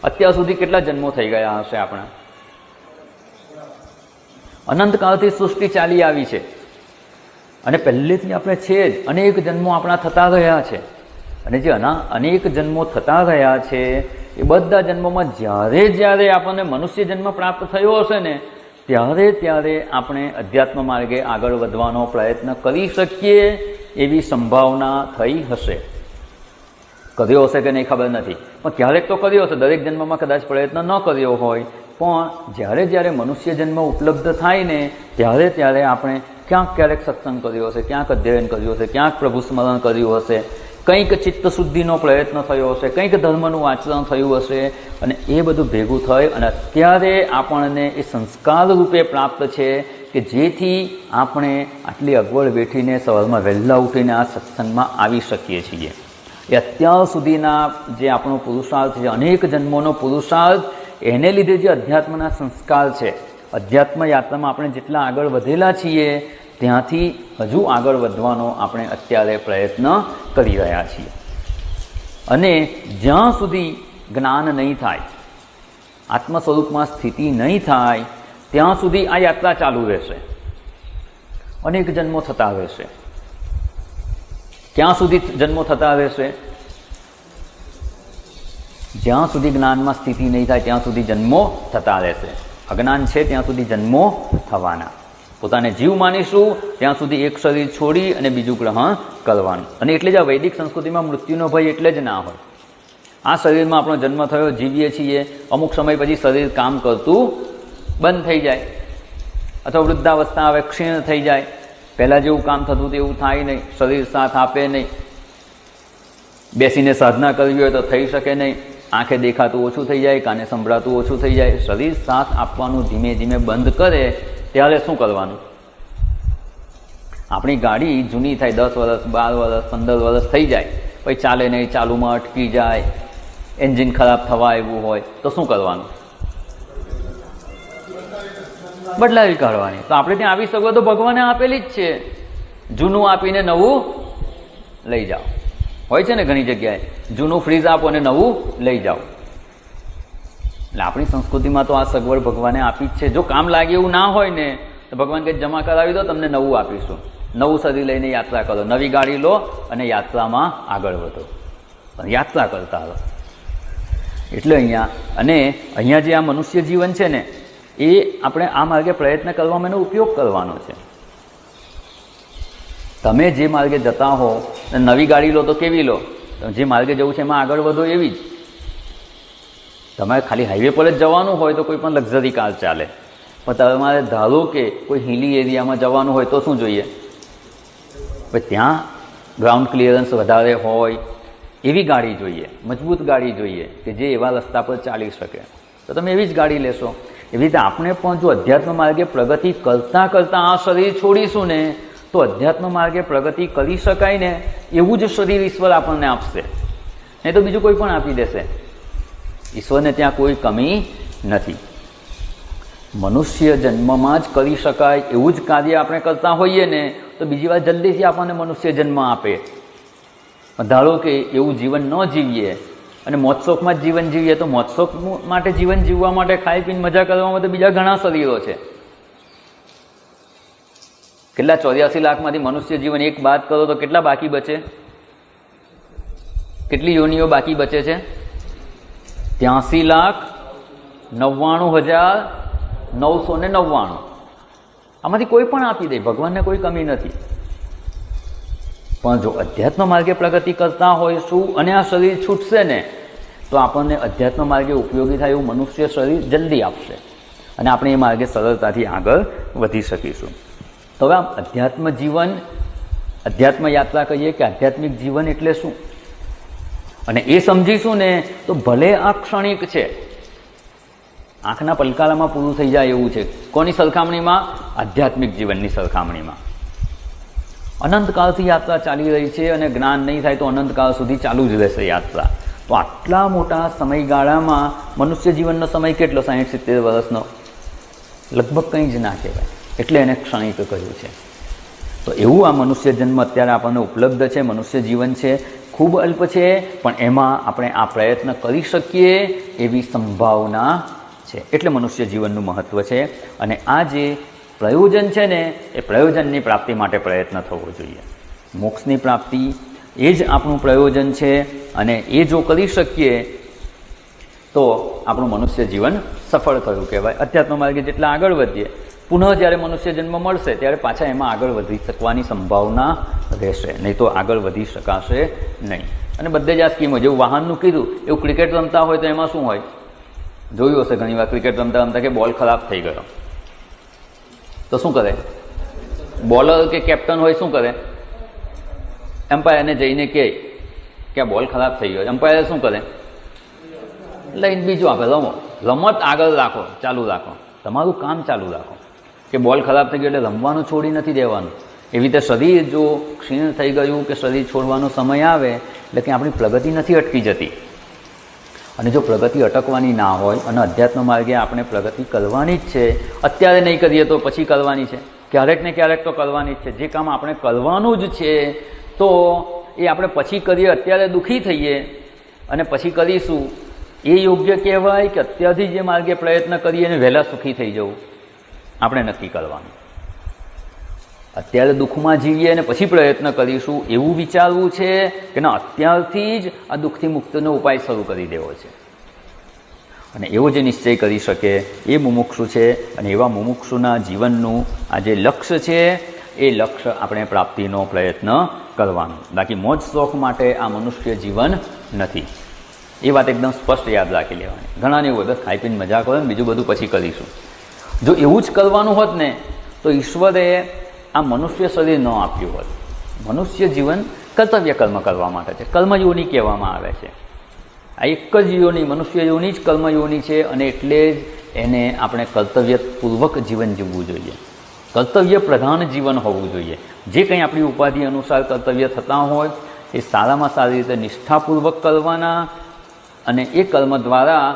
અત્યાર સુધી કેટલા જન્મો થઈ ગયા હશે આપણા? અનંતકાળથી સૃષ્ટિ ચાલી આવી છે, અને પહેલેથી આપણે છે જ. અનેક જન્મો આપણા થતા રહ્યા છે, અને જે અનેક જન્મો થતા રહ્યા છે એ બધા જન્મોમાં જ્યારે જ્યારે આપણને મનુષ્ય જન્મ પ્રાપ્ત થયો હશે ને ત્યારે ત્યારે આપણે અધ્યાત્મ માર્ગે આગળ વધવાનો પ્રયત્ન કરી શકીએ એવી સંભાવના થઈ હશે. કર્યો હશે કે નહીં ખબર નથી, પણ ક્યારેક તો કર્યો હશે, દરેક જન્મમાં કદાચ પ્રયત્ન ન કર્યો હોય, પણ જ્યારે જ્યારે મનુષ્ય જન્મ ઉપલબ્ધ થાય ને ત્યારે ત્યારે આપણે ક્યારેક સત્સંગ કર્યો હશે, ક્યાંક અધ્યયન કર્યું હશે, ક્યાંક પ્રભુ સ્મરણ કર્યું હશે, કંઈક ચિત્તશુદ્ધિનો પ્રયત્ન થયો હશે, કંઈક ધર્મનું આચરણ થયું હશે, અને એ બધું ભેગું થઈ અને અત્યારે આપણને એ સંસ્કાર રૂપે પ્રાપ્ત છે કે જેથી આપણે આટલી અગવડ બેઠીને સવારમાં વહેલા ઉઠીને આ સત્સંગમાં આવી શકીએ છીએ. એ અત્યાર સુધીના જે આપણો પુરુષાર્થ છે, અનેક જન્મોનો પુરુષાર્થ, એને લીધે જે અધ્યાત્મના સંસ્કાર છે, અધ્યાત્મ યાત્રામાં આપણે જેટલા આગળ વધેલા છીએ ત્યાંથી હજુ આગળ વધવાનો આપણે અત્યારે પ્રયત્ન કરી રહ્યા છીએ. અને જ્યાં સુધી જ્ઞાન નહીં થાય, આત્મ સ્વરૂપમાં સ્થિતિ નહીં થાય, ત્યાં સુધી આ યાત્રા ચાલુ રહેશે, અનેક જન્મો થતા રહેશે. ક્યાં સુધી જન્મો થતા રહેશે? જ્યાં સુધી જ્ઞાનમાં સ્થિતિ નહીં થાય ત્યાં સુધી જન્મો થતા રહેશે. અજ્ઞાન છે ત્યાં સુધી જન્મો થવાના. પોતાને જીવ માનીશું ત્યાં સુધી એક શરીર છોડી અને બીજું ગ્રહણ કરવાનું. અને એટલે જ આ વૈદિક સંસ્કૃતિમાં મૃત્યુનો ભય એટલે જ ના હોય. આ શરીરમાં આપણો જન્મ થયો, જીવીએ છીએ, અમુક સમય પછી શરીર કામ કરતું બંધ થઈ જાય, અથવા વૃદ્ધાવસ્થા આવે, ક્ષીણ થઈ જાય, પહેલાં જેવું કામ થતું તેવું થાય નહીં, શરીર સાથ આપે નહીં, બેસીને સાધના કરવી હોય તો થઈ શકે નહીં, આંખે દેખાતું ઓછું થઈ જાય, કાને સંભળાતું ઓછું થઈ જાય, શરીર સાથ આપવાનું ધીમે ધીમે બંધ કરે ત્યારે શું કરવાનું? આપણી ગાડી જૂની થાય, 10 વર્ષ, 12 વર્ષ, 15 વર્ષ થઈ જાય, પછી ચાલે નહીં, ચાલુમાં અટકી જાય, એન્જિન ખરાબ થવા આવ્યું હોય તો શું કરવાનું? બદલાવી કાઢવાની. તો આપણે ત્યાં આવી સગવડ તો ભગવાને આપેલી જ છે, જૂનું આપીને નવું લઈ જાઓ. હોય છે ને ઘણી જગ્યાએ, જૂનું ફ્રીજ આપો અને નવું લઈ જાઓ. એટલે આપણી સંસ્કૃતિમાં તો આ સગવડ ભગવાને આપી જ છે. જો કામ લાગે એવું ના હોય ને તો ભગવાન કંઈ જમા કરાવી દો, તમને નવું આપીશું, નવું શરીર લઈને યાત્રા કરો, નવી ગાડી લો અને યાત્રામાં આગળ વધો, પણ યાત્રા કરતા રહો. એટલે અહીંયા જે આ મનુષ્ય જીવન છે ને એ આપણે આ માર્ગે પ્રયત્ન કરવામાં એનો ઉપયોગ કરવાનો છે. તમે જે માર્ગે જતા હો, નવી ગાડી લો તો કેવી લો? જે માર્ગે જવું છે એમાં આગળ વધો એવી જ. તમારે ખાલી હાઈવે પર જ જવાનું હોય તો કોઈ પણ લક્ઝરી કાર ચાલે, પણ તમારે ધારો કે કોઈ હિલી એરિયામાં જવાનું હોય તો શું જોઈએ? ભાઈ ત્યાં ગ્રાઉન્ડ ક્લિયરન્સ વધારે હોય એવી ગાડી જોઈએ, મજબૂત ગાડી જોઈએ કે જે એવા રસ્તા પર ચાલી શકે, તો તમે એવી જ ગાડી લેશો. એવી રીતે આપણે પણ જો અધ્યાત્મ માર્ગે પ્રગતિ કરતાં કરતાં આ શરીર છોડીશું ને તો અધ્યાત્મ માર્ગે પ્રગતિ કરી શકાય ને એવું જ શરીર ઈશ્વર આપણને આપશે, નહીં તો બીજું કોઈ પણ આપી દેશે. ઈશ્વરને ત્યાં કોઈ કમી નથી. મનુષ્ય જન્મમાં જ કરી શકાય એવું જ કાર્ય આપણે કરતા હોઈએ ને તો બીજી વાર જલ્દીથી આપણને મનુષ્ય જન્મ આપે. ધારો કે એવું જીવન ન જીવીએ અને મોજશોખમાં જ જીવન જીવીએ તો મોજશોખ માટે જીવન જીવવા માટે, ખાઈ પીને મજા કરવા માટે બીજા ઘણા શરીરો છે. કેટલા 84 લાખમાંથી મનુષ્ય જીવન એક બાદ કરો તો કેટલા બાકી બચે? કેટલી યોનિઓ બાકી બચે છે? 83,99,999. આમાંથી કોઈ પણ આપી દે, ભગવાનને કોઈ કમી નથી. પણ જો અધ્યાત્મ માર્ગે પ્રગતિ કરતા હોઈશું અને આ શરીર છૂટશે ને તો આપણને અધ્યાત્મ માર્ગે ઉપયોગી થાય એવું મનુષ્ય શરીર જલ્દી આપશે અને આપણે એ માર્ગે સરળતાથી આગળ વધી શકીશું. તો હવે અધ્યાત્મ જીવન, અધ્યાત્મ યાત્રા કહીએ કે આધ્યાત્મિક જીવન એટલે શું, અને એ સમજીશું ને તો ભલે આ ક્ષણિક છે, આંખના પલકારામાં પૂરું થઈ જાય એવું છે. કોની સરખામણીમાં? આધ્યાત્મિક જીવનની સરખામણીમાં. અનંતકાળથી યાત્રા ચાલી રહી છે અને જ્ઞાન નહીં થાય તો અનંતકાળ સુધી ચાલુ જ રહેશે યાત્રા. તો આટલા મોટા સમયગાળામાં મનુષ્ય જીવનનો સમય કેટલો? 60-70 વર્ષનો? લગભગ કંઈ જ ના કહેવાય, એટલે એને ક્ષણિક કહ્યું છે. તો એવું આ મનુષ્ય જન્મ અત્યારે આપણને ઉપલબ્ધ છે. મનુષ્ય જીવન છે, ખૂબ અલ્પ છે, પણ એમાં આપણે આ પ્રયત્ન કરી શકીએ એવી સંભાવના છે. એટલે મનુષ્ય જીવનનું મહત્ત્વ છે. અને આ જે પ્રયોજન છે ને એ પ્રયોજનની પ્રાપ્તિ માટે પ્રયત્ન થવો જોઈએ. મોક્ષની પ્રાપ્તિ એ જ આપણું પ્રયોજન છે, અને એ જો કરી શકીએ તો આપણું મનુષ્ય જીવન સફળ થયું કહેવાય. અધ્યાત્મ માર્ગે જેટલા આગળ વધીએ, પુનઃ જ્યારે મનુષ્ય જન્મ મળશે ત્યારે પાછા એમાં આગળ વધી શકવાની સંભાવના રહેશે, નહીં તો આગળ વધી શકાશે નહીં. અને બધે જ આ સ્કીમ હોય. જેવું વાહનનું કીધું એવું ક્રિકેટ રમતા હોય તો એમાં શું હોય, જોયું હશે ઘણી વાર ક્રિકેટ રમતા રમતા કે બોલ ખરાબ થઈ ગયો તો શું કરે, બોલર કે કેપ્ટન હોય શું કરે, એમ્પાયરને જઈને કહે કે આ બોલ ખરાબ થઈ ગયો. એમ્પાયર શું કરે, લઈને બીજું આપે, રમો, રમત આગળ રાખો, ચાલુ રાખો, તમારું કામ ચાલુ રાખો. કે બોલ ખરાબ થઈ ગયો એટલે રમવાનું છોડી નથી દેવાનું. એવી રીતે શરીર જો ક્ષીણ થઈ ગયું કે શરીર છોડવાનો સમય આવે એટલે કે આપણી પ્રગતિ નથી અટકી જતી. અને જો પ્રગતિ અટકવાની ના હોય અને અધ્યાત્મ માર્ગે આપણે પ્રગતિ કરવાની જ છે, અત્યારે નહીં કરીએ તો પછી કરવાની છે, ક્યારેક ને ક્યારેક તો કરવાની જ છે. જે કામ આપણે કરવાનું જ છે તો એ આપણે પછી કરીએ, અત્યારે દુઃખી થઈએ અને પછી કરીશું, એ યોગ્ય કહેવાય કે અત્યારથી જે માર્ગે પ્રયત્ન કરીએ અને વહેલા સુખી થઈ જવું? આપણે નક્કી કરવાનું. અત્યારે દુઃખમાં જીવીએ અને પછી પ્રયત્ન કરીશું એવું વિચારવું છે કે ના, અત્યારથી જ આ દુઃખથી મુક્તિનો ઉપાય શરૂ કરી દેવો છે. અને એવો જે નિશ્ચય કરી શકે એ મુમુક્ષુ છે. અને એવા મુમુક્ષુના જીવનનું આ જે લક્ષ્ય છે એ લક્ષ્ય આપણે પ્રાપ્તિનો પ્રયત્ન કરવાનો. બાકી મોજ શોખ માટે આ મનુષ્ય જીવન નથી. એ વાત એકદમ સ્પષ્ટ યાદ રાખી લેવાની. ઘણાને એવું હોય બસ ખાઈ પીને મજા કરો ને બીજું બધું પછી કરીશું. જો એવું જ કરવાનું હોત ને તો ઈશ્વરે આ મનુષ્ય શરીર ન આપ્યું હોત. મનુષ્ય જીવન કર્તવ્ય કર્મ કરવા માટે છે. કર્મયોની કહેવામાં આવે છે. આ એક જ યોની, મનુષ્ય યોની જ કર્મયોની છે. અને એટલે જ એને આપણે કર્તવ્યપૂર્વક જીવન જીવવું જોઈએ. કર્તવ્ય પ્રધાન જીવન હોવું જોઈએ. જે કંઈ આપણી ઉપાધિ અનુસાર કર્તવ્ય થતા હોય એ સારામાં સારી રીતે નિષ્ઠાપૂર્વક કરવાના. અને એ કર્મ દ્વારા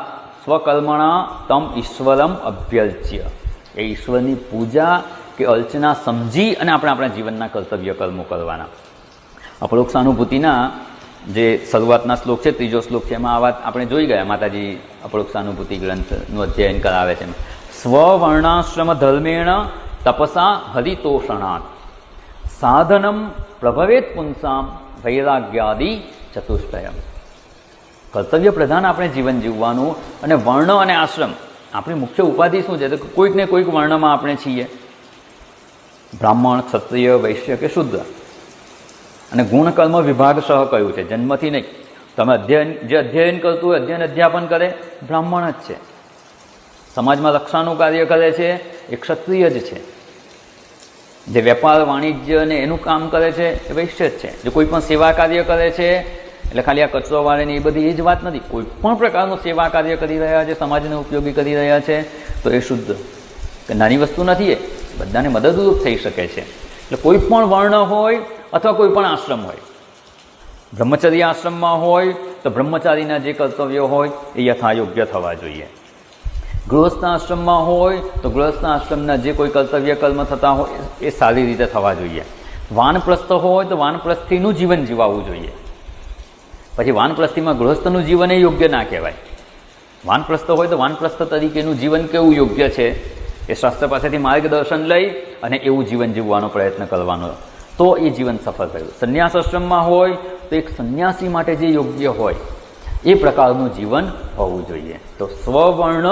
સ્વકર્મણા તમ ઈશ્વરમ અભ્યર્ચ્ય, એ ઈશ્વરની પૂજા કે અર્ચના સમજી અને આપણે આપણા જીવનના કર્તવ્ય કર્મો કરવાના. અપરોક્ષાનુભૂતિના જે શરૂઆતના શ્લોક છે, ત્રીજો શ્લોક છે, એમાં આ વાત આપણે જોઈ ગયા. માતાજી અપરોક્ષાનુભૂતિ ગ્રંથનું અધ્યયન કરાવે છે. સ્વવર્ણાશ્રમ ધર્મેણ તપસા હરિતોષણાત સાધનમ પ્રભવેત પુંસામ વૈરાગ્યાદિ ચતુષ્ટયમ. કર્તવ્ય પ્રધાન આપણે જીવન જીવવાનું. અને વર્ણ અને આશ્રમ, આપણી મુખ્ય ઉપાધિ શું છે? તો કોઈક ને કોઈક વર્ણમાં આપણે છીએ, બ્રાહ્મણ, ક્ષત્રિય, વૈશ્ય કે શુદ્ર. અને ગુણ કર્મ વિભાગ સહ કહ્યું છે, જન્મથી નહીં. તમે જે અધ્યયન કરતું હોય, અધ્યયન અધ્યાપન કરે, બ્રાહ્મણ જ છે. સમાજમાં રક્ષાનું કાર્ય કરે છે, એ ક્ષત્રિય જ છે. જે વેપાર વાણિજ્ય ને એનું કામ કરે છે એ વૈશ્ય જ છે. જો કોઈ પણ સેવા કાર્ય કરે છે, એટલે ખાલી આ કચરો વાળેની એ બધી એ જ વાત નથી. કોઈ પણ પ્રકારનું સેવા કાર્ય કરી રહ્યા છે, સમાજને ઉપયોગી કરી રહ્યા છે, તો એ શુદ્ધ. કે નાની વસ્તુ નથી, એ બધાને મદદરૂપ થઈ શકે છે. એટલે કોઈ પણ વર્ણ હોય અથવા કોઈ પણ આશ્રમ હોય, બ્રહ્મચર્ય આશ્રમમાં હોય તો બ્રહ્મચારીના જે કર્તવ્યો હોય એ યથાયોગ્ય થવા જોઈએ. ગૃહસ્થ આશ્રમમાં હોય તો ગૃહસ્થ આશ્રમના જે કોઈ કર્તવ્ય કર્મ થતા હોય એ સારી રીતે થવા જોઈએ. વાનપ્રસ્થ હોય તો વાનપ્રસ્થીનું જીવન જીવાવું જોઈએ. પછી વાનપ્રસ્થીમાં ગૃહસ્થનું જીવન એ યોગ્ય ના કહેવાય. વાનપ્રસ્થ હોય તો વાનપ્રસ્થ તરીકેનું જીવન કેવું યોગ્ય છે એ શાસ્ત્ર પાસેથી માર્ગદર્શન લઈ અને એવું જીવન જીવવાનો પ્રયત્ન કરવાનો, તો એ જીવન સફળ થયું. સંન્યાસ આશ્રમમાં હોય તો એક સંન્યાસી માટે જે યોગ્ય હોય એ પ્રકારનું જીવન હોવું જોઈએ. તો સ્વવર્ણ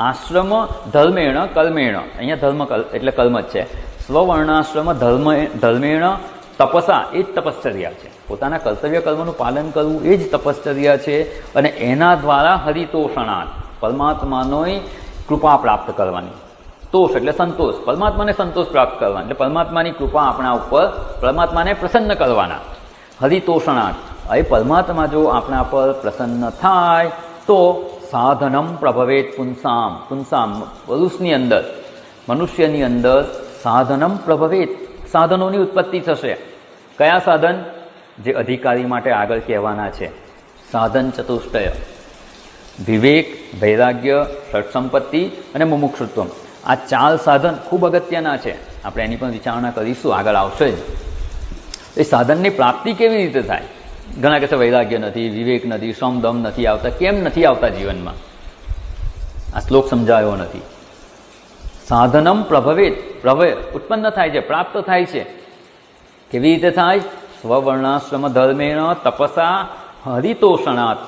આશ્રમ ધર્મેણ કર્મેણ, અહીંયા ધર્મ એટલે કર્મ જ છે. સ્વવર્ણાશ્રમ ધર્મેણ તપસા, એ જ તપશ્ચર્યા છે. પોતાના કર્તવ્ય કર્મનું પાલન કરવું એ જ તપશ્ચર્યા છે. અને એના દ્વારા હરિતોષણાત, પરમાત્માની કૃપા પ્રાપ્ત કરવાની. તોષ એટલે સંતોષ, પરમાત્માને સંતોષ પ્રાપ્ત કરવાનો, એટલે પરમાત્માની કૃપા આપણા ઉપર, પરમાત્માને પ્રસન્ન કરવાના. હરિતોષણાત, એ પરમાત્મા જો આપણા પર પ્રસન્ન થાય તો સાધનમ પ્રભવેત પુંસામ, પુંસામ પુરુષની અંદર, મનુષ્યની અંદર સાધનમ પ્રભવેત, સાધનોની ઉત્પત્તિ થશે. કયા સાધન? જે અધિકારી માટે આગળ કહેવાના છે. સાધન ચતુષ્ટય: વિવેક, વૈરાગ્ય, ષટ્સંપત્તિ અને મુમુક્ષુત્વ. આ 4 સાધન ખૂબ અગત્યના છે. આપણે એની પણ વિચારણા કરીશું, આગળ આવશે જ. એ સાધનની પ્રાપ્તિ કેવી રીતે થાય? ઘણા કહેશે વૈરાગ્ય નથી, વિવેક નથી, સમદમ નથી આવતા. કેમ નથી આવતા જીવનમાં? આ શ્લોક સમજાયો નથી. સાધનમ પ્રભવેત, પ્રભવે ઉત્પન્ન થાય છે, પ્રાપ્ત થાય છે. કેવી રીતે થાય? સ્વવર્ણાશ્રમ ધર્મેણ તપસા હરિતોષણાત,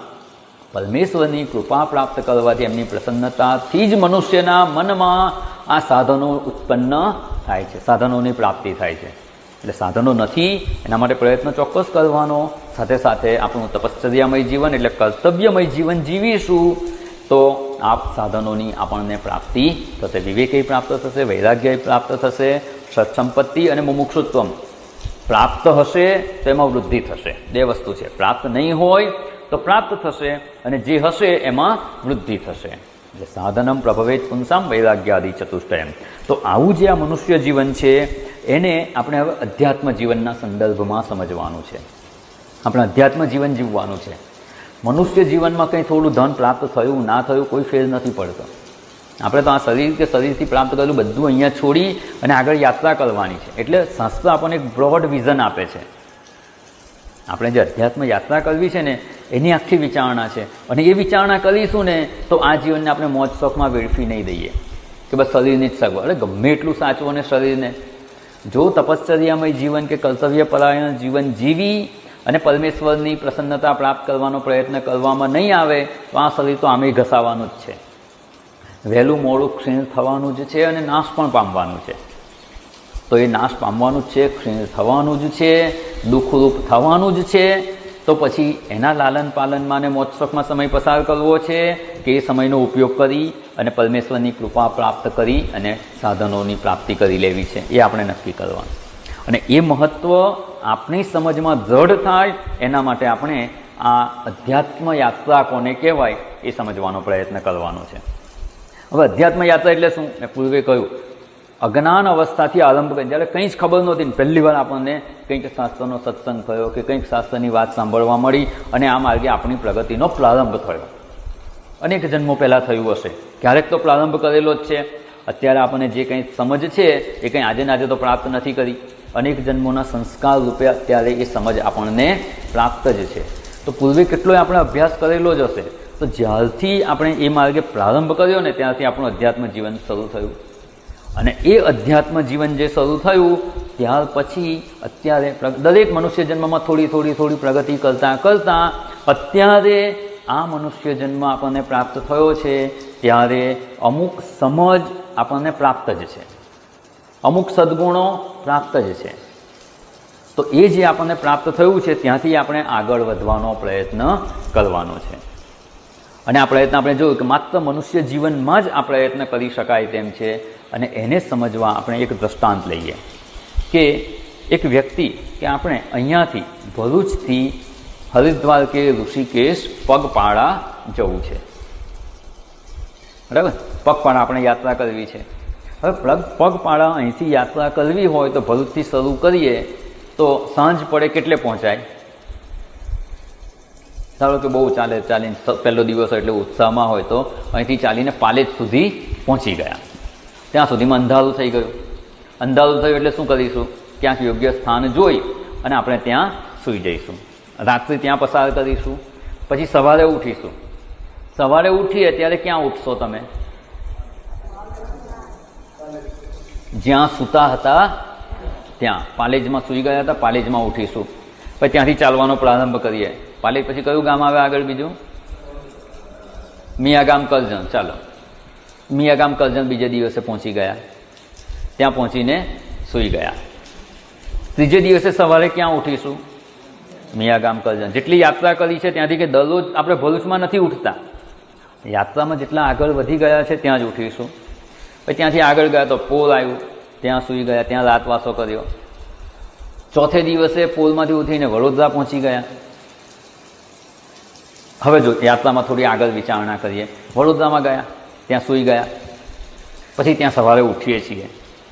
પરમેશ્વરની કૃપા પ્રાપ્ત કરવાથી, એમની પ્રસન્નતાથી જ મનુષ્યના મનમાં આ સાધનો ઉત્પન્ન થાય છે, સાધનોની પ્રાપ્તિ થાય છે. એટલે સાધનો નથી, એના માટે પ્રયત્ન ચોક્કસ કરવાનો. સાથે સાથે આપણું તપશ્ચર્યામય જીવન એટલે કર્તવ્યમય જીવન જીવીશું તો આ સાધનોની આપણને પ્રાપ્તિ થશે, વિવેકે પ્રાપ્ત થશે, વૈરાગ્ય પ્રાપ્ત થશે, સત્સંપત્તિ અને મુમુક્ષુત્વમ પ્રાપ્ત હશે તો એમાં વૃદ્ધિ થશે. બે વસ્તુ છે, પ્રાપ્ત નહીં હોય તો પ્રાપ્ત થશે અને જે હશે એમાં વૃદ્ધિ થશે. એટલે સાધનમ પ્રભવેત પુંસામ વૈરાગ્યાદિ ચતુષ્ટયમ. તો આવું જે આ મનુષ્ય જીવન છે એને આપણે હવે અધ્યાત્મ જીવનના સંદર્ભમાં સમજવાનું છે. આપણે અધ્યાત્મ જીવન જીવવાનું છે. મનુષ્ય જીવનમાં કંઈ થોડું ધન પ્રાપ્ત થયું ના થયું કોઈ ફેર નથી પડતો. આપણે તો આ શરીર કે શરીરથી પ્રાપ્ત કરેલું બધું અહીંયા છોડી અને આગળ યાત્રા કરવાની છે. એટલે શાસ્ત્ર આપણને એક બ્રોડ વિઝન આપે છે. આપણે જે અધ્યાત્મ યાત્રા કરવી છે ને એની આખી વિચારણા છે. અને એ વિચારણા કરીશું ને તો આ જીવનને આપણે મોજ શોખમાં વેડફી નહીં દઈએ કે બસ શરીરની જ સગવડ. અરે ગમે એટલું સાચવું ને શરીરને, જો તપશ્ચર્યામય જીવન કે કર્તવ્યપરાયણ જીવન જીવી અને પરમેશ્વરની પ્રસન્નતા પ્રાપ્ત કરવાનો પ્રયત્ન કરવામાં નહીં આવે તો આ શરીર તો આમે ઘસાવાનું જ છે. વહેલું મોડું ક્ષીણ થવાનું જ છે અને નાશ પણ પામવાનું છે. તો એ નાશ પામવાનું જ છે, ક્ષીણ થવાનું જ છે, દુઃખરૂપ થવાનું જ છે. તો પછી એના લાલન પાલનમાં અને મોજશોખમાં સમય પસાર કરવો છે કે એ સમયનો ઉપયોગ કરી અને પરમેશ્વરની કૃપા પ્રાપ્ત કરી અને સાધનોની પ્રાપ્તિ કરી લેવી છે, એ આપણે નક્કી કરવાનું. અને એ મહત્ત્વ આપણી સમજમાં દ્રઢ થાય એના માટે આપણે આ અધ્યાત્મ યાત્રા કોને કહેવાય એ સમજવાનો પ્રયત્ન કરવાનો છે. હવે અધ્યાત્મ યાત્રા એટલે શું? મેં પૂર્વે કહ્યું, અજ્ઞાન અવસ્થાથી આરંભ કરી, જ્યારે કંઈ જ ખબર નહોતી ને પહેલી વાર આપણને કંઈક શાસ્ત્રનો સત્સંગ થયો કે કંઈક શાસ્ત્રની વાત સાંભળવા મળી અને આ માર્ગે આપણી પ્રગતિનો પ્રારંભ થયો. અનેક જન્મો પહેલાં થયું હશે, ક્યારેક તો પ્રારંભ કરેલો જ છે. અત્યારે આપણને જે કંઈ સમજ છે એ કંઈ આજે ને આજે તો પ્રાપ્ત નથી કરી. અનેક જન્મોના સંસ્કાર રૂપે અત્યારે એ સમજ આપણને પ્રાપ્ત જ છે. તો પૂર્વે કેટલોય આપણે અભ્યાસ કરેલો જ હશે. તો જ્યારથી આપણે એ માર્ગે પ્રારંભ કર્યો ને ત્યારથી આપણું અધ્યાત્મ જીવન શરૂ થયું. અને એ અધ્યાત્મ જીવન જે શરૂ થયું ત્યાર પછી અત્યારે દરેક મનુષ્ય જન્મમાં થોડી થોડી થોડી પ્રગતિ કરતાં કરતાં અત્યારે આ મનુષ્ય જન્મ આપણને પ્રાપ્ત થયો છે ત્યારે અમુક સમજ આપણને પ્રાપ્ત જ છે, અમુક સદ્ગુણો પ્રાપ્ત જ છે. તો એ જે આપણને પ્રાપ્ત થયું છે ત્યાંથી આપણે આગળ વધવાનો પ્રયત્ન કરવાનો છે. અને આ પ્રયત્ન આપણે જોયું કે માત્ર મનુષ્ય જીવનમાં જ આ પ્રયત્ન કરી શકાય તેમ છે. અને એને સમજવા આપણે એક દૃષ્ટાંત લઈએ કે એક વ્યક્તિ કે આપણે અહીંયાથી ભરૂચથી હરિદ્વાર કે ઋષિકેશ પગપાળા જવું છે, બરાબર? પગપાળા આપણે યાત્રા કરવી છે. હવે પગપાળા અહીંથી યાત્રા કરવી હોય તો ભરૂચથી શરૂ કરીએ તો સાંજ પડે કેટલે પહોંચાય? ધારો કે બહુ ચાલીને પહેલો દિવસ એટલે ઉત્સાહમાં હોય તો અહીંથી ચાલીને પાલેજ સુધી પહોંચી ગયા. ત્યાં સુધીમાં અંધારું થઈ ગયું. અંધારું થયું એટલે શું કરીશું? ક્યાંક યોગ્ય સ્થાન જોઈ અને આપણે ત્યાં સૂઈ જઈશું, રાત્રિ ત્યાં પસાર કરીશું. પછી સવારે ઉઠીશું. સવારે ઉઠીએ ત્યારે ક્યાં ઉઠશો તમે? જ્યાં સૂતા હતા ત્યાં પાલેજમાં સૂઈ ગયા હતા, પાલેજમાં ઉઠીશું. પછી ત્યાંથી ચાલવાનો પ્રારંભ કરીએ. પાલેજ પછી કયું ગામ આવે આગળ? બીજું મિયાગામ કરજણ. ચાલો, મિયાગામ કરજણ બીજે દિવસે પહોંચી ગયા. ત્યાં પહોંચીને સૂઈ ગયા. ત્રીજે દિવસે સવારે ક્યાં ઉઠીશું? મિયાગામ કરજણ. જેટલી યાત્રા કરી છે ત્યાંથી, કે દરરોજ આપણે ભરૂચમાં નથી ઉઠતા, યાત્રામાં જેટલા આગળ વધી ગયા છે ત્યાં જ ઉઠીશું. પછી ત્યાંથી આગળ ગયા તો પોલ આવ્યું, ત્યાં સૂઈ ગયા, ત્યાં રાતવાસો કર્યો. ચોથે દિવસે પોલમાંથી ઉઠીને વડોદરા પહોંચી ગયા. હવે જો યાત્રામાં થોડી આગળ વિચારણા કરીએ. વડોદરામાં ગયા, ત્યાં સૂઈ ગયા. પછી ત્યાં સવારે ઉઠીએ છીએ.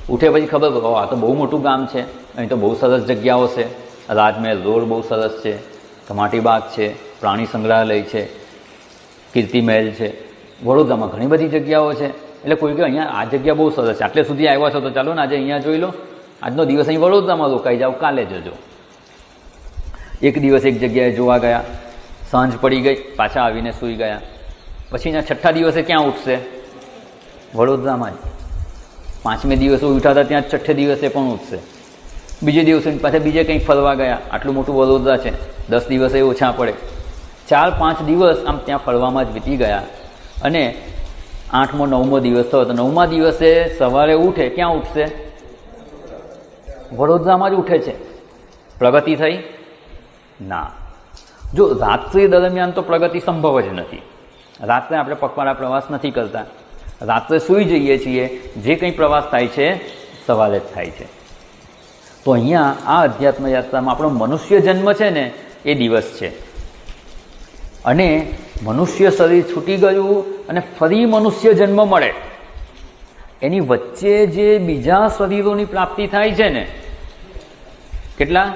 ઉઠે પછી ખબર પડે આ તો બહુ મોટું ગામ છે, અહીં તો બહુ સરસ જગ્યાઓ છે. રાજમહેલ રોડ બહુ સરસ છે, કમાટી બાગ છે, પ્રાણી સંગ્રહાલય છે, કીર્તિ મહેલ છે. વડોદરામાં ઘણી બધી જગ્યાઓ છે. એટલે કોઈ કે અહીંયા આ જગ્યા બહુ સરસ છે, આટલે સુધી આવ્યા છો તો ચાલો ને આજે અહીંયા જોઈ લો. આજનો દિવસ અહીં વડોદરામાં રોકાઈ જાઓ, કાલે જજો. એક દિવસ એક જગ્યાએ જોવા ગયા, સાંજ પડી ગઈ, પાછા આવીને સૂઈ ગયા. પછીના છઠ્ઠા દિવસે ક્યાં ઉઠશે? વડોદરામાં જ. પાંચમે દિવસે ઉઠ્યા હતા ત્યાં છઠ્ઠે દિવસે પણ ઉઠશે. બીજે દિવસે પાછા બીજે કંઈક ફરવા ગયા. આટલું મોટું વડોદરા છે, 10 દિવસે ઓછા પડે. 4-5 દિવસ આમ ત્યાં ફરવામાં જ વીતી ગયા. અને 8મો 9મો દિવસ થયો તો 9મા દિવસે સવારે ઉઠે, ક્યાં ઉઠશે? વડોદરામાં જ ઉઠે છે, પ્રગતિ થઈ ના. જો રાત્રિ દરમિયાન તો પ્રગતિ સંભવ જ નથી. રાત્રે આપણે પગપાળા પ્રવાસ નથી કરતા, રાત્રે સૂઈ જઈએ છીએ, જે કંઈ પ્રવાસ થાય છે સવારે જ થાય છે. તો અહીંયા આ અધ્યાત્મ યાત્રામાં આપણો મનુષ્ય જન્મ છે ને એ દિવસ છે, અને મનુષ્ય શરીર છૂટી ગયું અને ફરી મનુષ્ય જન્મ મળે, એની વચ્ચે જે બીજા શરીરોની પ્રાપ્તિ થાય છે ને, કેટલા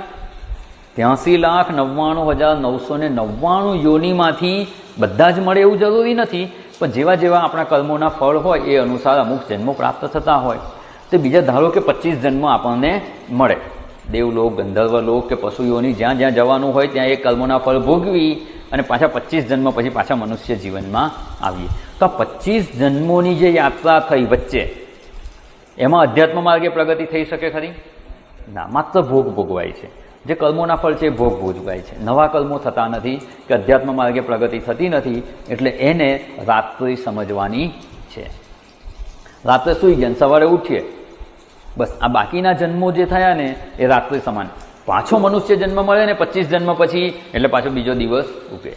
83,99,999 યોનિમાંથી બધા જ મળે એવું જરૂરી નથી, પણ જેવા જેવા આપણા કર્મોના ફળ હોય એ અનુસાર અમુક જન્મો પ્રાપ્ત થતા હોય. તો બીજા ધારો કે 25 જન્મ આપણને મળે, દેવલોક, ગંધર્વલોક કે પશુ યોની, જ્યાં જ્યાં જવાનું હોય ત્યાં એ કર્મોના ફળ ભોગવી અને પાછા 25 જન્મ પછી પાછા મનુષ્ય જીવનમાં આવીએ. તો આ 25 જન્મોની જે યાત્રા થઈ વચ્ચે, એમાં અધ્યાત્મ માર્ગે પ્રગતિ થઈ શકે ખરી? ના, માત્ર ભોગ ભોગવાય છે. જે કર્મોના ફળ છે એ ભોગ ભોગવાય છે, નવા કર્મો થતા નથી કે અધ્યાત્મ માર્ગે પ્રગતિ થતી નથી. એટલે એને રાત્રિ સમજવાની છે. રાત્રે સૂઈ ગયા, સવારે ઉઠીએ, બસ આ બાકીના જન્મો જે થયા ને એ રાત્રિ સમાન. પાછો મનુષ્ય જન્મ મળે ને 25 જન્મ પછી, એટલે પાછો બીજો દિવસ ઉગે.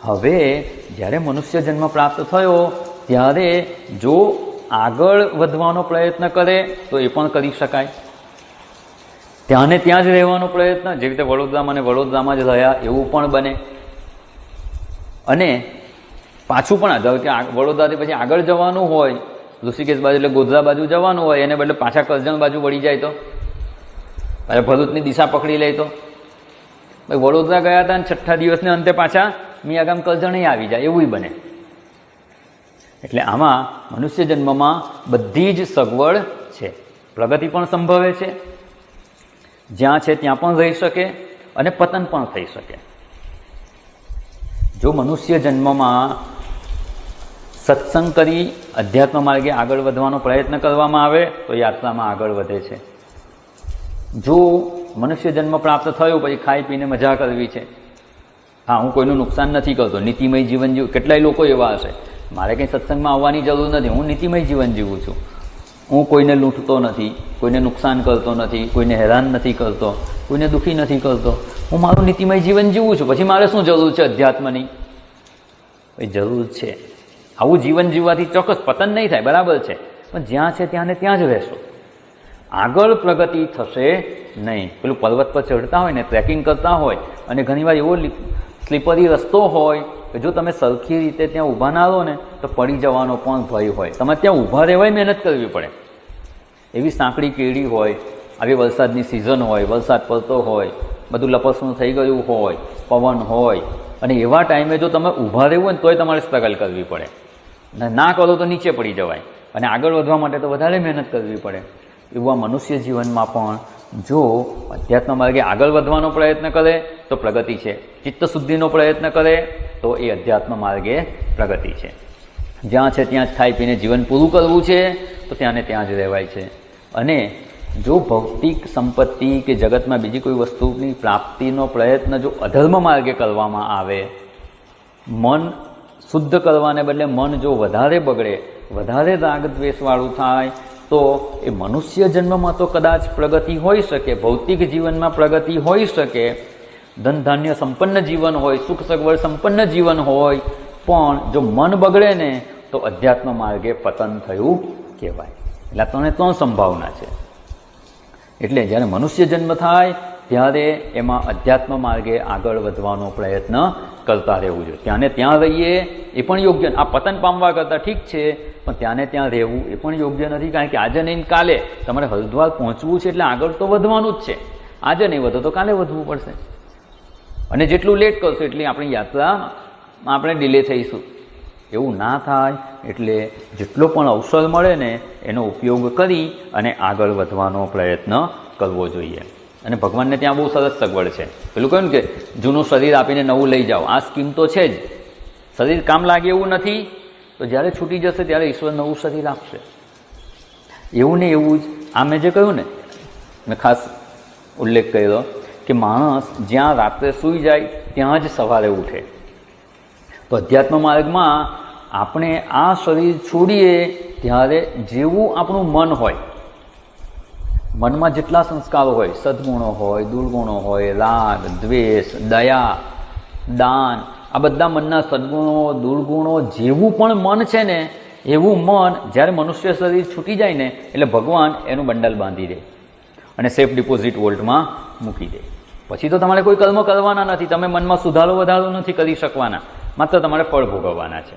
હવે જ્યારે મનુષ્ય જન્મ પ્રાપ્ત થયો ત્યારે જો આગળ વધવાનો પ્રયત્ન કરે તો એ પણ કરી શકાય. ત્યાં ને ત્યાં જ રહેવાનો પ્રયત્ન, જે રીતે વડોદરામાં ને વડોદરામાં જ રહ્યા એવું પણ બને. અને પાછું પણ ધારો કે વડોદરાથી પછી આગળ જવાનું હોય, ઋષિકેશ બાજુ એટલે ગોધરા બાજુ જવાનું હોય, એને બદલે પાછા કરજણ બાજુ વળી જાય તો, પાછા ભરૂચની દિશા પકડી લે તો, ભાઈ વડોદરા ગયા હતા અને 6ઠ્ઠા દિવસને અંતે પાછા મિયાગામ કરજણે આવી જાય એવું બને. એટલે આમાં મનુષ્ય જન્મમાં બધી જ સગવડ છે, પ્રગતિ પણ સંભવે છે, જ્યાં છે ત્યાં પણ રહી શકે અને પતન પણ થઈ શકે. જો મનુષ્ય જન્મમાં સત્સંગ કરી અધ્યાત્મ માર્ગે આગળ વધવાનો પ્રયત્ન કરવામાં આવે તો યાત્રામાં આગળ વધે છે. જો મનુષ્ય જન્મ પ્રાપ્ત થયો પછી ખાઈ પીને મજા કરવી છે, હા હું કોઈનું નુકસાન નથી કરતો, નીતિમય જીવન જીવું, કેટલાય લોકો એવા હશે, મારે કંઈ સત્સંગમાં આવવાની જરૂર નથી, હું નીતિમય જીવન જીવું છું, હું કોઈને લૂંટતો નથી, કોઈને નુકસાન કરતો નથી, કોઈને હેરાન નથી કરતો, કોઈને દુઃખી નથી કરતો, હું મારું નીતિમય જીવન જીવું છું, પછી મારે શું જરૂર છે અધ્યાત્મની? એ જરૂર છે. આવું જીવન જીવવાથી ચોક્કસ પતન નહીં થાય, બરાબર છે, પણ જ્યાં છે ત્યાં ને ત્યાં જ રહેશો, આગળ પ્રગતિ થશે નહીં. પેલું પર્વત પર ચડતા હોય ને, ટ્રેકિંગ કરતા હોય, અને ઘણીવાર એવો સ્લીપરી રસ્તો હોય કે જો તમે સરખી રીતે ત્યાં ઊભા ના રહો ને તો પડી જવાનો પણ ભય હોય. તમારે ત્યાં ઊભા રહેવાય મહેનત કરવી પડે. એવી સાંકડી કેડી હોય, આવી વરસાદની સિઝન હોય, વરસાદ પડતો હોય, બધું લપસણું થઈ ગયું હોય, પવન હોય, અને એવા ટાઈમે જો તમે ઊભા રહેવું હોય ને તોય તમારે સ્ટ્રગલ કરવી પડે. ના કરો તો નીચે પડી જવાય, અને આગળ વધવા માટે તો વધારે મહેનત કરવી પડે. એવું આ મનુષ્ય જીવનમાં પણ જો અધ્યાત્મ માર્ગે આગળ વધવાનો પ્રયત્ન કરે તો પ્રગતિ છે, ચિત્તશુદ્ધિનો પ્રયત્ન કરે તો એ અધ્યાત્મ માર્ગે પ્રગતિ છે. જ્યાં છે ત્યાં જ ખાઈ પીને જીવન પૂરું કરવું છે તો ત્યાં ને ત્યાં જ રહેવાય છે. અને જો ભૌતિક સંપત્તિ કે જગતમાં બીજી કોઈ વસ્તુની પ્રાપ્તિનો પ્રયત્ન જો અધર્મ માર્ગે કરવામાં આવે, મન શુદ્ધ કરવાને બદલે મન જો વધારે બગડે, વધારે રાગ દ્વેષવાળું થાય તો એ મનુષ્ય જન્મમાં તો કદાચ પ્રગતિ હોઈ શકે, ભૌતિક જીવનમાં પ્રગતિ હોઈ શકે, ધન ધાન્ય સંપન્ન જીવન હોય, સુખ સગવડ સંપન્ન જીવન હોય, પણ જો મન બગડે ને તો અધ્યાત્મ માર્ગે પતન થયું કહેવાય. એટલે ત્રણ સંભાવના છે. એટલે જ્યારે મનુષ્ય જન્મ થાય ત્યારે એમાં અધ્યાત્મ માર્ગે આગળ વધવાનો પ્રયત્ન કરતા રહેવું જોઈએ. ત્યાંને ત્યાં રહીએ એ પણ યોગ્ય, આ પતન પામવા કરતાં ઠીક છે, પણ ત્યાંને ત્યાં રહેવું એ પણ યોગ્ય નથી. કારણ કે આજે નહીં કાલે તમારે હરિદ્વાર પહોંચવું છે, એટલે આગળ તો વધવાનું જ છે. આજે નહીં વધો તો કાલે વધવું પડશે, અને જેટલું લેટ કરશો એટલી આપણી યાત્રામાં આપણે ડિલે થઈશું. એવું ના થાય એટલે જેટલો પણ અવસર મળે ને એનો ઉપયોગ કરી અને આગળ વધવાનો પ્રયત્ન કરવો જોઈએ. અને ભગવાનને ત્યાં બહુ સરસ સગવડ છે. પેલું કહ્યું ને કે જૂનું શરીર આપીને નવું લઈ જાઓ, આ સ્કીમ તો છે જ. શરીર કામ લાગે એવું નથી તો જ્યારે છૂટી જશે ત્યારે ઈશ્વર નવું શરીર આપશે. એવું ને એવું જ આ મેં જે કહ્યું ને, મેં ખાસ ઉલ્લેખ કર્યો કે માણસ જ્યાં રાત્રે સૂઈ જાય ત્યાં જ સવારે ઉઠે. તો અધ્યાત્મ માર્ગમાં આપણે આ શરીર છોડીએ ત્યારે જેવું આપણું મન હોય મનમાં જેટલા સંસ્કારો હોય, સદગુણો હોય, દુર્ગુણો હોય, રાગ, દ્વેષ, દયા, દાન, આ બધા મનના સદગુણો દુર્ગુણો જેવું પણ મન છે ને એવું મન જ્યારે મનુષ્ય શરીર છૂટી જાય ને એટલે ભગવાન એનું બંડલ બાંધી દે અને સેફ ડિપોઝિટ વોલ્ટમાં મૂકી દે. પછી તો તમારે કોઈ કર્મ કરવાના નથી, તમે મનમાં સુધારો વધારો નથી કરી શકવાના, માત્ર તમારે ફળ ભોગવવાના છે.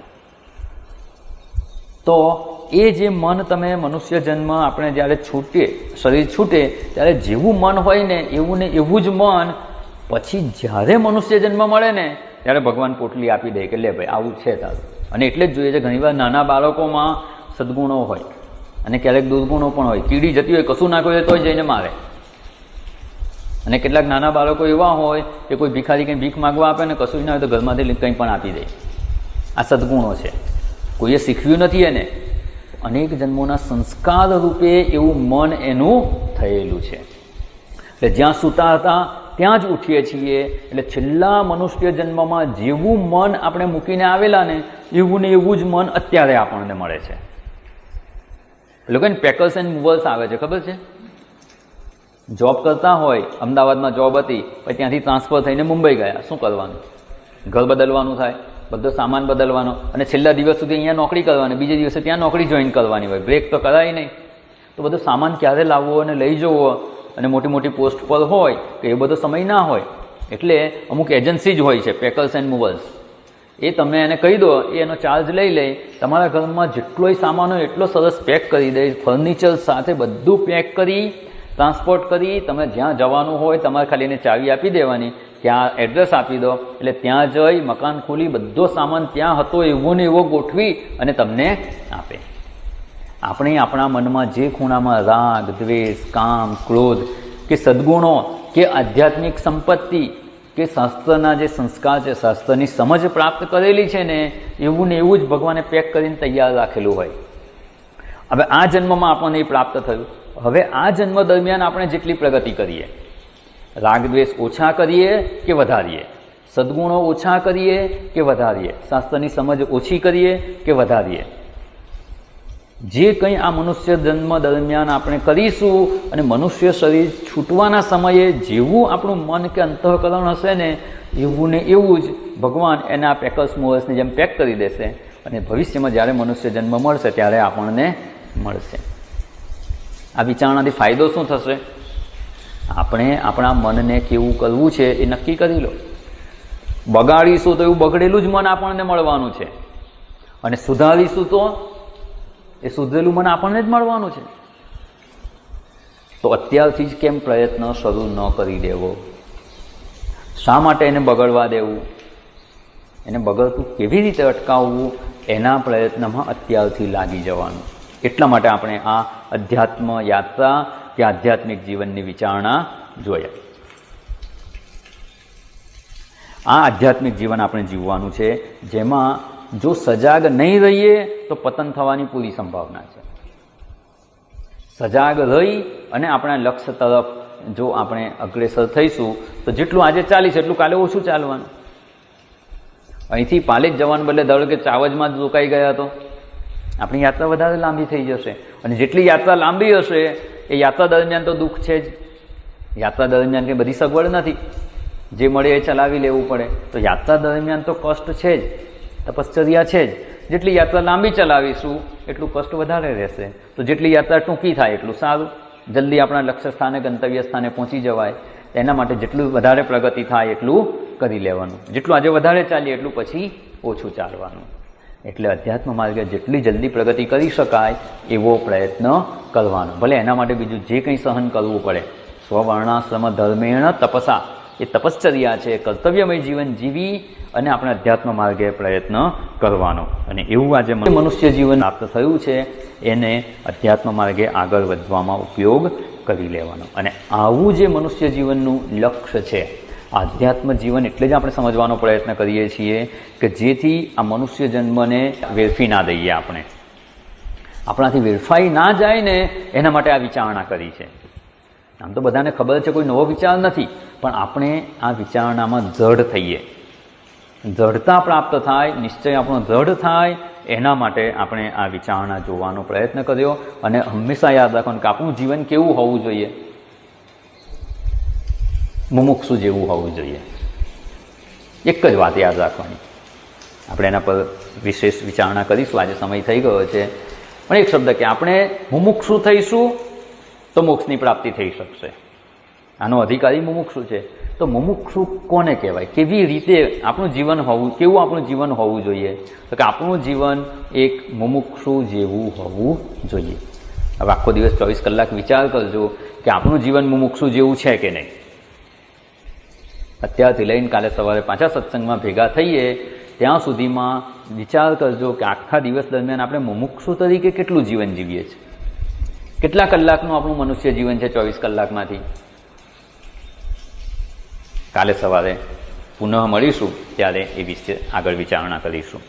તો એ જે મન તમે મનુષ્ય જન્મ આપણે જ્યારે છૂટે, શરીર છૂટે ત્યારે જેવું મન હોય ને એવું જ મન પછી જ્યારે મનુષ્ય જન્મ મળે ને ત્યારે ભગવાન પોટલી આપી દે કે લે ભાઈ આવું છે તારું. અને એટલે જ જોઈએ છે ઘણીવાર નાના બાળકોમાં સદગુણો હોય અને ક્યારેક દુર્ગુણો પણ હોય. કીડી જતી હોય, કશું નાખ્યું હોય તોય જઈને મારે. અને કેટલાક નાના બાળકો એવા હોય કે કોઈ ભિખારી કંઈ ભીખ માગવા આપે ને કશું જ ના હોય તો ઘરમાંથી કંઈ પણ આપી દે. આ સદગુણો છે, કોઈએ શીખવ્યું નથી એને. અનેક જન્મોના સંસ્કાર રૂપે એવું મન એનું થયેલું છે. એટલે જ્યાં સૂતા હતા ત્યાં જ ઉઠીએ છીએ. એટલે છેલ્લા મનુષ્ય જન્મમાં જેવું મન આપણે મૂકીને આવેલા ને એવું જ મન અત્યારે આપણને મળે છે. લોકોને પેકર્સ એન્ડ મૂવર્સ આવે છે, ખબર છે? જોબ કરતા હોય, અમદાવાદમાં જોબ હતી, પછી ત્યાંથી ટ્રાન્સફર થઈને મુંબઈ ગયા. શું કરવાનું? ઘર બદલવાનું થાય, બધો સામાન બદલવાનો, અને છેલ્લા દિવસ સુધી અહીંયા નોકરી કરવાની, બીજે દિવસે ત્યાં નોકરી જોઈન કરવાની હોય. બ્રેક તો કરાય નહીં. તો બધો સામાન ક્યારે લાવવો અને લઈ જવો, અને મોટી મોટી પોસ્ટ પર હોય તો એ બધો સમય ના હોય. એટલે અમુક એજન્સી જ હોય છે, પેકર્સ એન્ડ મૂવર્સ. એ તમે એને કહી દો, એ એનો ચાર્જ લઈ લે. તમારા ઘરમાં જેટલોય સામાન હોય એટલો સરસ પેક કરી દે, ફર્નિચર સાથે બધું પેક કરી ટ્રાન્સપોર્ટ કરી. તમે જ્યાં જવાનું હોય તમારે ખાલી એને ચાવી આપી દેવાની, ત્યાં એડ્રેસ આપી દો, એટલે ત્યાં જઈ મકાન ખોલી બધો સામાન ત્યાં હતો એવો ને એવો ગોઠવી અને તમને આપે. આપણે આપણા મનમાં જે ખૂણામાં રાગ, દ્વેષ, કામ, ક્રોધ કે સદગુણો કે આધ્યાત્મિક સંપત્તિ કે શાસ્ત્રના જે સંસ્કાર છે, શાસ્ત્રની સમજ પ્રાપ્ત કરેલી છે ને એવું જ ભગવાને પેક કરીને તૈયાર રાખેલું હોય. હવે આ જન્મમાં આપણને એ પ્રાપ્ત થયું. હવે આ જન્મ દરમિયાન આપણે જેટલી પ્રગતિ કરીએ, રાગ દ્વેષ ઓછા કરીએ કે વધારીએ, સદગુણો ઓછા કરીએ કે વધારીએ, શાસ્ત્રની સમજ ઓછી કરીએ કે વધારીએ, જે કંઈ આ મનુષ્ય જન્મ દરમિયાન આપણે કરીશું અને મનુષ્ય શરીર છૂટવાના સમયે જેવું આપણું મન કે અંતઃકરણ હશે ને એવું જ ભગવાન એના પેકર્સ મૂવર્સની જેમ પેક કરી દેશે. અને ભવિષ્યમાં જ્યારે મનુષ્ય જન્મ મળશે ત્યારે આપણને મળશે. આ વિચારણાથી ફાયદો શું થશે? આપણે આપણા મનને કેવું કરવું છે એ નક્કી કરી લો. બગાડીશું તો એવું બગડેલું જ મન આપણને મળવાનું છે, અને સુધારીશું તો એ સુધરેલું મન આપણને જ મળવાનું છે. તો અત્યારથી જ કેમ પ્રયત્ન શરૂ ન કરી દેવો? શા માટે એને બગડવા દેવું? એને બગડતું કેવી રીતે અટકાવવું? એના પ્રયત્નમાં અત્યારથી લાગી જવાનું. એટલા માટે આપણે આ અધ્યાત્મ યાત્રા કે આધ્યાત્મિક જીવનની વિચારણા જોયા. આ આધ્યાત્મિક જીવન આપણે જીવવાનું છે, જેમાં જો સજાગ નહીં રહીએ તો પતન થવાની પૂરી સંભાવના છે. સજાગ રહી અને આપણા લક્ષ્ય તરફ જો આપણે અગ્રેસર થઈશું તો જેટલું આજે ચાલીશ એટલું કાલે ઓછું ચાલવાનું. અહીંથી પાલેજ જવાનું બદલે ધારો કે ચાવજમાં જ રોકાઈ ગયા તો આપણી યાત્રા વધારે લાંબી થઈ જશે. અને જેટલી યાત્રા લાંબી હશે એ યાત્રા દરમિયાન તો દુઃખ છે જ. યાત્રા દરમિયાન કંઈ બધી સગવડ નથી, જે મળે એ ચલાવી લેવું પડે. તો યાત્રા દરમિયાન તો કષ્ટ છે જ, તપશ્ચર્યા છે જ. જેટલી યાત્રા લાંબી ચલાવીશું એટલું કષ્ટ વધારે રહેશે. તો જેટલી યાત્રા ટૂંકી થાય એટલું સારું, જલ્દી આપણા લક્ષ્ય સ્થાને ગંતવ્ય સ્થાને પહોંચી જવાય. એના માટે જેટલું વધારે પ્રગતિ થાય એટલું કરી લેવાનું. જેટલું આજે વધારે ચાલીએ એટલું પછી ઓછું ચાલવાનું. એટલે અધ્યાત્મ માર્ગે જેટલી જલ્દી પ્રગતિ કરી શકાય એવો પ્રયત્ન કરવાનો. ભલે એના માટે બીજું જે કંઈ સહન કરવું પડે. સ્વવર્ણાશ્રમ ધર્મેણ તપસા, એ તપશ્ચર્યા છે, કર્તવ્યમય જીવન જીવી અને આપણે અધ્યાત્મ માર્ગે પ્રયત્ન કરવાનો. અને એવું આજે મનુષ્ય જીવન પ્રાપ્ત થયું છે એને અધ્યાત્મ માર્ગે આગળ વધવામાં ઉપયોગ કરી લેવાનો. અને આવું જે મનુષ્ય જીવનનું લક્ષ્ય છે, આધ્યાત્મ જીવન એટલે જ આપણે સમજવાનો પ્રયત્ન કરીએ છીએ કે જેથી આ મનુષ્ય જન્મને વેરફી ના દઈએ, આપણે આપણાથી વેરફાઈ ના જાય ને એના માટે આ વિચારણા કરી છે. આમ તો બધાને ખબર છે કોઈ નવો વિચાર નથી, પણ આપણે આ વિચારણામાં જડ થઈએ. દ્રઢતા પ્રાપ્ત થાય, નિશ્ચય આપણો દ્રઢ થાય, એના માટે આપણે આ વિચારણા જોવાનો પ્રયત્ન કર્યો. અને હંમેશા યાદ રાખવાનું કે આપણું જીવન કેવું હોવું જોઈએ? મુમુક્ષુ જેવું હોવું જોઈએ. એક જ વાત યાદ રાખવાની. આપણે એના પર વિશેષ વિચારણા કરીશું, આજે સમય થઈ ગયો છે. પણ એક શબ્દ કે આપણે મુમુક્ષુ થઈશું તો મોક્ષની પ્રાપ્તિ થઈ શકશે. આનો અધિકારી મુમુક્ષુ છે. તો મુમુક્ષુ કોને કહેવાય? કેવી રીતે આપણું જીવન હોવું, કેવું આપણું જીવન હોવું જોઈએ? તો કે આપણું જીવન એક મુમુક્ષુ જેવું હોવું જોઈએ. હવે આખો દિવસ 24 કલાક વિચાર કરજો કે આપણું જીવન મુમુક્ષુ જેવું છે કે નહીં. અત્યારથી લઈને કાલે સવારે પાછા સત્સંગમાં ભેગા થઈએ ત્યાં સુધીમાં વિચાર કરજો કે આખા દિવસ દરમિયાન આપણે મુમુક્ષુ તરીકે કેટલું જીવન જીવીએ છીએ. કેટલા કલાકનું આપણું મનુષ્ય જીવન છે 24 કલાકમાંથી? કાલે સવારે પુનઃ મળીશું ત્યારે એ વિશે આગળ વિચારણા કરીશું.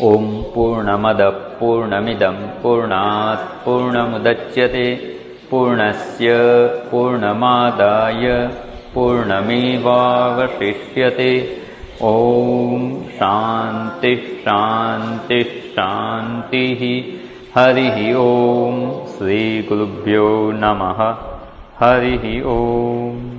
ઓમ પૂર્ણમદ પૂર્ણમિદમ પૂર્ણાત પૂર્ણમુદચ્યતે પૂર્ણસ્ય પૂર્ણમાદાય પૂર્ણમેવાવશિષ્યતે. ઓમ શાંતિ શાંતિ શાંતિ. હરિ ઓમ. શ્રી ગુરુભ્યો નમઃ. હરિ ઓમ.